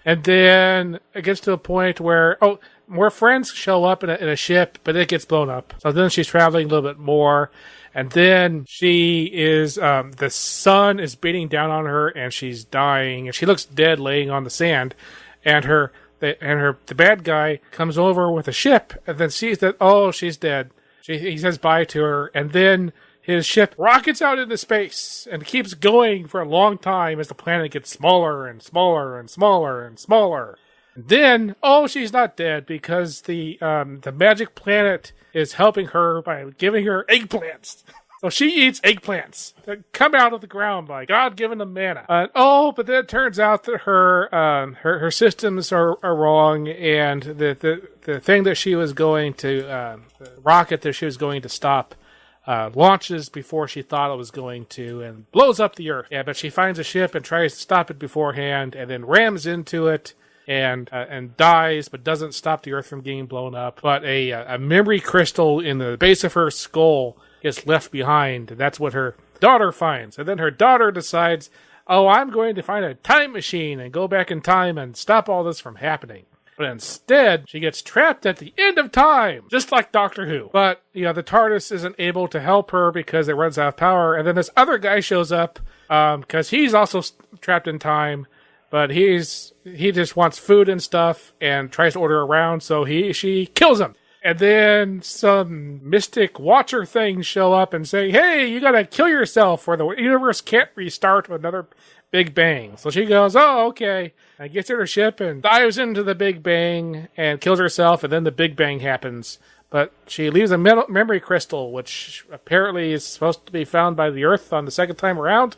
And then it gets to a point where, more friends show up in a ship, but it gets blown up. So then she's traveling a little bit more. And then she is, the sun is beating down on her and she's dying. And she looks dead laying on the sand. And the bad guy comes over with a ship and then sees that, she's dead. He says bye to her. And then his ship rockets out into space and keeps going for a long time as the planet gets smaller and smaller and smaller and smaller. And then, she's not dead because the magic planet is helping her by giving her eggplants. So she eats eggplants that come out of the ground by God giving them manna. But then it turns out that her systems are wrong, and the thing that she was going to, the rocket that she was going to stop, launches before she thought it was going to and blows up the Earth. Yeah, but she finds a ship and tries to stop it beforehand and then rams into it and dies, but doesn't stop the Earth from getting blown up. But a memory crystal in the base of her skull gets left behind, and that's what her daughter finds. And then her daughter decides, I'm going to find a time machine and go back in time and stop all this from happening. But instead, she gets trapped at the end of time, just like Doctor Who. But, the TARDIS isn't able to help her because it runs out of power. And then this other guy shows up because he's also trapped in time. But he just wants food and stuff and tries to order around, so she kills him. And then some mystic watcher things show up and say, hey, you gotta kill yourself or the universe can't restart with another Big Bang. So she goes, okay. And gets in her ship and dives into the Big Bang and kills herself, and then the Big Bang happens. But she leaves a memory crystal, which apparently is supposed to be found by the Earth on the second time around.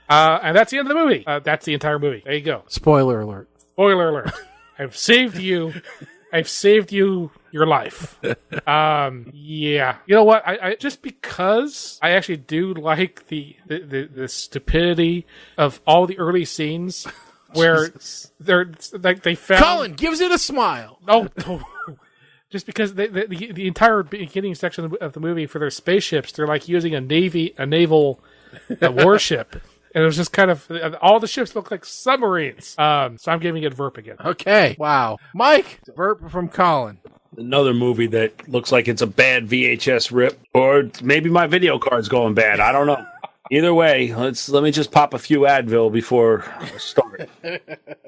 And that's the end of the movie. That's the entire movie. There you go. Spoiler alert. Spoiler alert. I've saved you. I've saved you your life. Yeah. You know what? I just because I actually do like the stupidity of all the early scenes where they're like they found Colin gives it a smile. No. Just because the entire beginning section of the movie for their spaceships, they're like using a naval warship. And it was just kind of, all the ships look like submarines. So I'm giving it Verp again. Okay. Wow. Mike, Verp from Colin. Another movie that looks like it's a bad VHS rip, or maybe my video card's going bad. I don't know. Either way, let me just pop a few Advil before I start.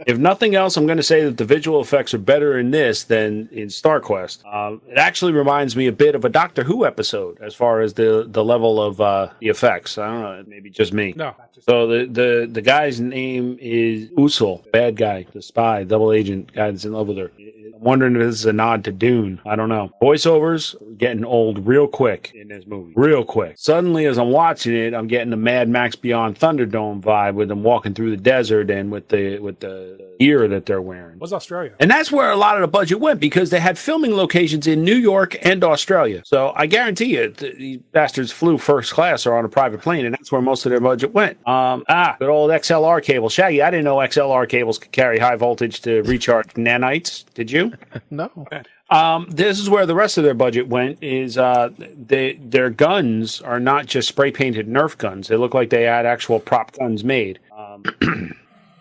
If nothing else, I'm going to say that the visual effects are better in this than in StarQuest. It actually reminds me a bit of a Doctor Who episode as far as the level of the effects. I don't know, maybe just me. No. So the guy's name is Usul, bad guy, the spy, double agent guy that's in love with her. I'm wondering if this is a nod to Dune. I don't know. Voiceovers are getting old real quick in this movie. Real quick. Suddenly, as I'm watching it, I'm getting the Mad Max Beyond Thunderdome vibe with them walking through the desert and with the gear that they're wearing. What's Australia? And that's where a lot of the budget went, because they had filming locations in New York and Australia. So I guarantee you, these bastards flew first class or on a private plane, and that's where most of their budget went. Good old XLR cable. Shaggy, I didn't know XLR cables could carry high voltage to recharge nanites. Did you? No. This is where the rest of their budget went, is their guns are not just spray-painted Nerf guns. They look like they had actual prop guns made.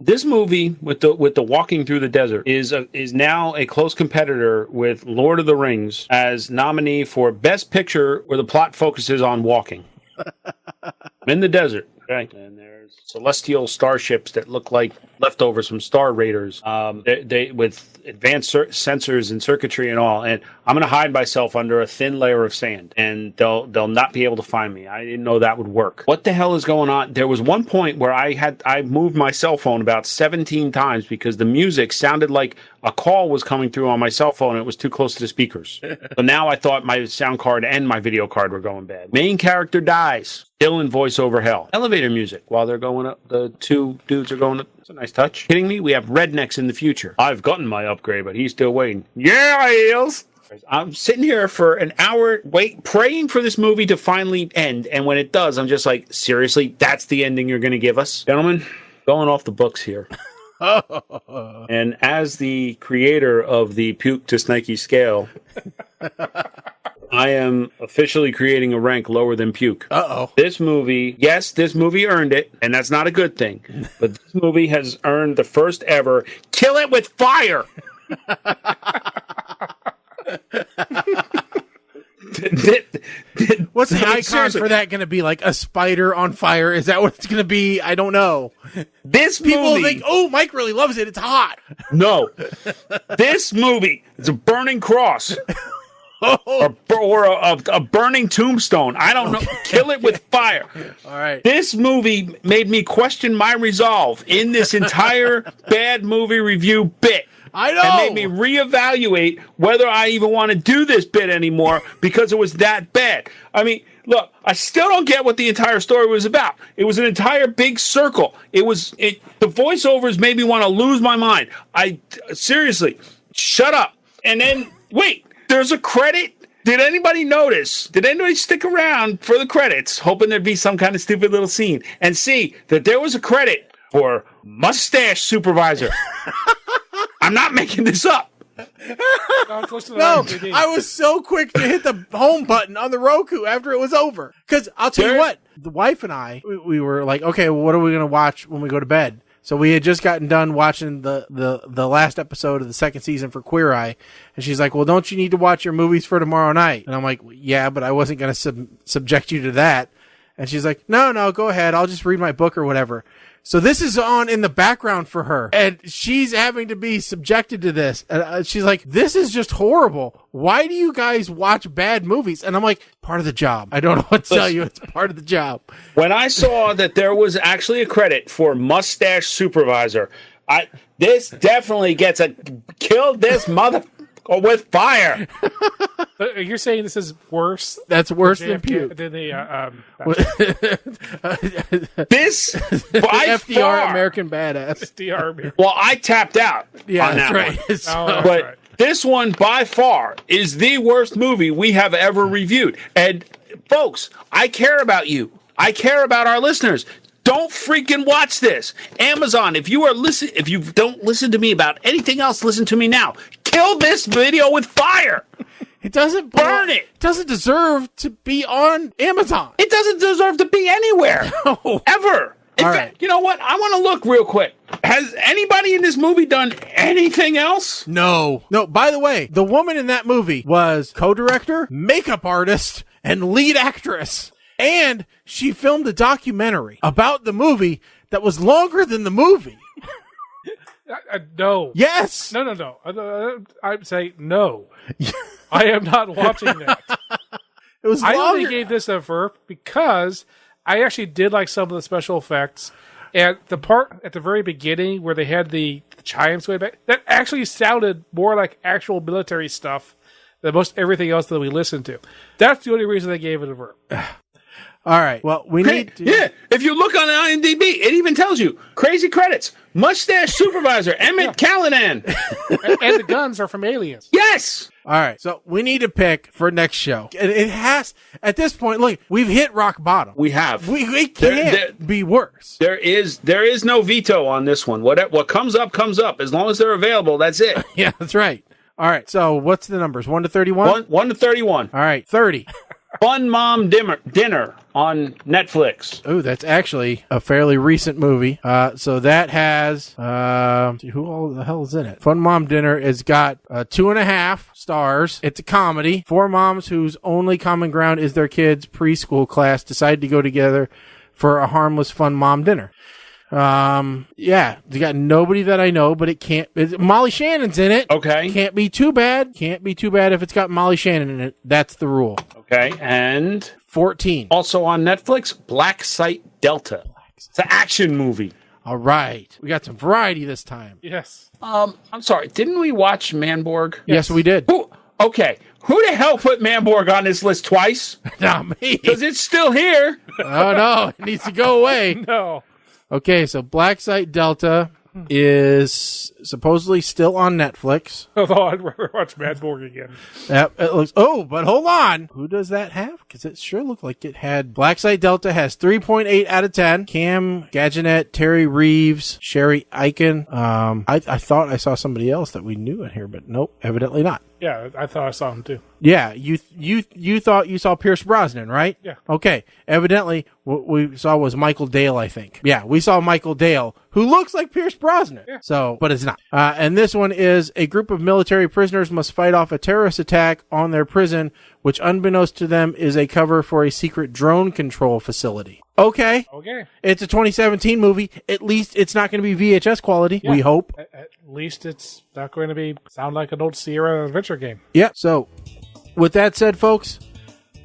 This movie with the walking through the desert is now a close competitor with Lord of the Rings as nominee for Best Picture, where the plot focuses on walking. In the desert. Okay. And there's celestial starships that look like leftovers from Star Raiders. They with advanced sensors and circuitry and all. And I'm going to hide myself under a thin layer of sand, and they'll not be able to find me. I didn't know that would work. What the hell is going on? There was one point where I moved my cell phone about 17 times because the music sounded like a call was coming through on my cell phone, and it was too close to the speakers. So now I thought my sound card and my video card were going bad. Main character dies. Still in voiceover hell. Elevator music while they're going up. The two dudes are going up. It's a nice touch. Kidding me? We have rednecks in the future. I've gotten my upgrade, but he's still waiting. Yeah, he is. I'm sitting here for an hour, praying for this movie to finally end. And when it does, I'm just like, seriously, that's the ending you're going to give us? Gentlemen, going off the books here. And as the creator of the puke to Snikey scale, I am officially creating a rank lower than puke. Uh-oh. This movie earned it, and that's not a good thing. But this movie has earned the first ever kill it with fire. What's the icon for that going to be? Like a spider on fire? Is that what it's going to be? I don't know. This People movie, think, oh, Mike really loves it. It's hot. No. This movie is a burning cross. Or a burning tombstone. I don't know. Kill it with fire. All right. This movie made me question my resolve in this entire bad movie review bit. I know. And made me reevaluate whether I even want to do this bit anymore because it was that bad. I mean, look, I still don't get what the entire story was about. It was an entire big circle. The voiceovers made me want to lose my mind. Seriously, shut up. And then, wait, there's a credit. Did anybody notice? Did anybody stick around for the credits, hoping there'd be some kind of stupid little scene, and see that there was a credit for Mustache Supervisor? I'm not making this up. No, I was so quick to hit the home button on the Roku after it was over. Because I'll tell you what, the wife and I, we were like, okay, well, what are we going to watch when we go to bed? So we had just gotten done watching the last episode of the second season for Queer Eye. And she's like, well, don't you need to watch your movies for tomorrow night? And I'm like, yeah, but I wasn't going to subject you to that. And she's like, no, go ahead. I'll just read my book or whatever. So this is on in the background for her, and she's having to be subjected to this. And she's like, this is just horrible. Why do you guys watch bad movies? And I'm like, part of the job. I don't know what to tell you. It's part of the job. When I saw that there was actually a credit for Mustache Supervisor, this definitely gets a kill this mother with fire. You're saying this is worse? That's worse than puke. Than the this by FDR far, American Badass. FDR. Well, I tapped out. Yeah, on that's that right. one. So, But right. This one by far is the worst movie we have ever reviewed. And folks, I care about you. I care about our listeners. Don't freaking watch this. Amazon, if you don't listen to me about anything else, listen to me now. Kill this video with fire. It doesn't burn it. It doesn't deserve to be on Amazon. It doesn't deserve to be anywhere. No. Ever. In All fact, right. you know what? I want to look real quick. Has anybody in this movie done anything else? No. By the way, the woman in that movie was co-director, makeup artist, and lead actress. And she filmed a documentary about the movie that was longer than the movie. No. Yes. No. I'd say no. I am not watching that. It was I longer. only gave this a verb because I actually did like some of the special effects. And the part at the very beginning where they had the chimes way back, that actually sounded more like actual military stuff than most everything else that we listened to. That's the only reason I gave it a verb. All right. Well, we need to... Yeah, if you look on IMDb, it even tells you crazy credits. Mustache supervisor Emmett Callanan. And the guns are from Aliens. Yes. All right. So we need to pick for next show. It has, at this point, look, we've hit rock bottom. We have. We can't be worse. There is no veto on this one. What comes up comes up. As long as they're available, that's it. Yeah, that's right. All right. So what's the numbers? 1 to 31? 1 to 31. All right. 30. Fun Mom Dinner on Netflix. Oh, that's actually a fairly recent movie. So that has, who all the hell is in it? Fun Mom Dinner has got 2.5 stars. It's a comedy. 4 moms whose only common ground is their kids' preschool class decide to go together for a harmless fun mom dinner. Yeah, they got nobody that I know, but Molly Shannon's in it. Okay. Can't be too bad. Can't be too bad if it's got Molly Shannon in it. That's the rule. Okay, and 14. also on Netflix, Black Site Delta. It's an action movie. All right. We got some variety this time. Yes. I'm sorry, didn't we watch Manborg? Yes, we did. Who the hell put Manborg on this list twice? Not me. Because it's still here. Oh, no. It needs to go away. No. Okay, so Black Site Delta is supposedly still on Netflix. Although I'd rather watch Manborg again. Yep, it looks. Oh, but hold on. Who does that have? Because it sure looked like it had. Black Site Delta has 3.8 out of 10. Cam Gadgenet, Terry Reeves, Sherry Eichen. I thought I saw somebody else that we knew in here, but nope, evidently not. Yeah, I thought I saw him too. Yeah, you thought you saw Pierce Brosnan, right? Yeah. Okay. Evidently, what we saw was Michael Dale, I think. Yeah, we saw Michael Dale, who looks like Pierce Brosnan. Yeah. So, but it's not. And this one is a group of military prisoners must fight off a terrorist attack on their prison, which unbeknownst to them is a cover for a secret drone control facility. Okay. It's a 2017 movie. At least it's not going to be VHS quality, we hope. At least it's not going to sound like an old Sierra adventure game. Yeah. So, with that said, folks,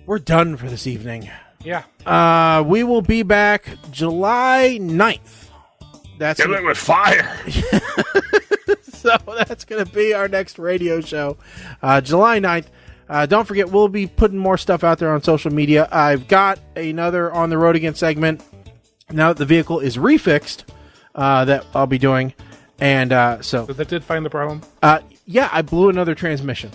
we're done for this evening. Yeah. We will be back July 9th. That's Get it with fire. So that's going to be our next radio show, July 9th. Don't forget, we'll be putting more stuff out there on social media. I've got another On the Road Again segment now that the vehicle is refixed that I'll be doing. And so that did find the problem? Yeah, I blew another transmission.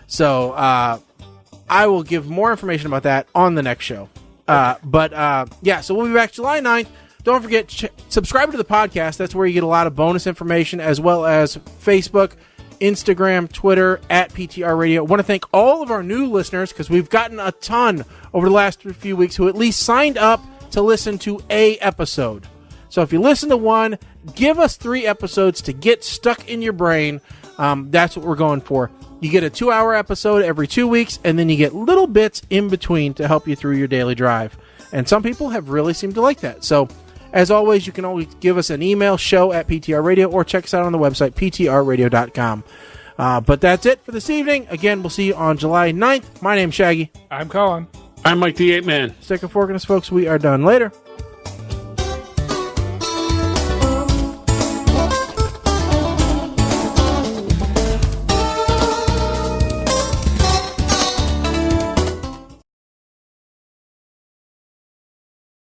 So I will give more information about that on the next show. Yeah, so we'll be back July 9th. Don't forget, subscribe to the podcast. That's where you get a lot of bonus information, as well as Facebook, Instagram, Twitter, at PTR Radio. I want to thank all of our new listeners, because we've gotten a ton over the last few weeks who at least signed up to listen to a episode. So if you listen to one, give us 3 episodes to get stuck in your brain. That's what we're going for. You get a 2-hour episode every 2 weeks, and then you get little bits in between to help you through your daily drive. And some people have really seemed to like that. So, as always, you can always give us an email, show@PTR Radio, or check us out on the website, ptrradio.com. But that's it for this evening. Again, we'll see you on July 9th. My name's Shaggy. I'm Colin. I'm Mike the 8 Man. Stick a fork in us, folks. We are done. Later.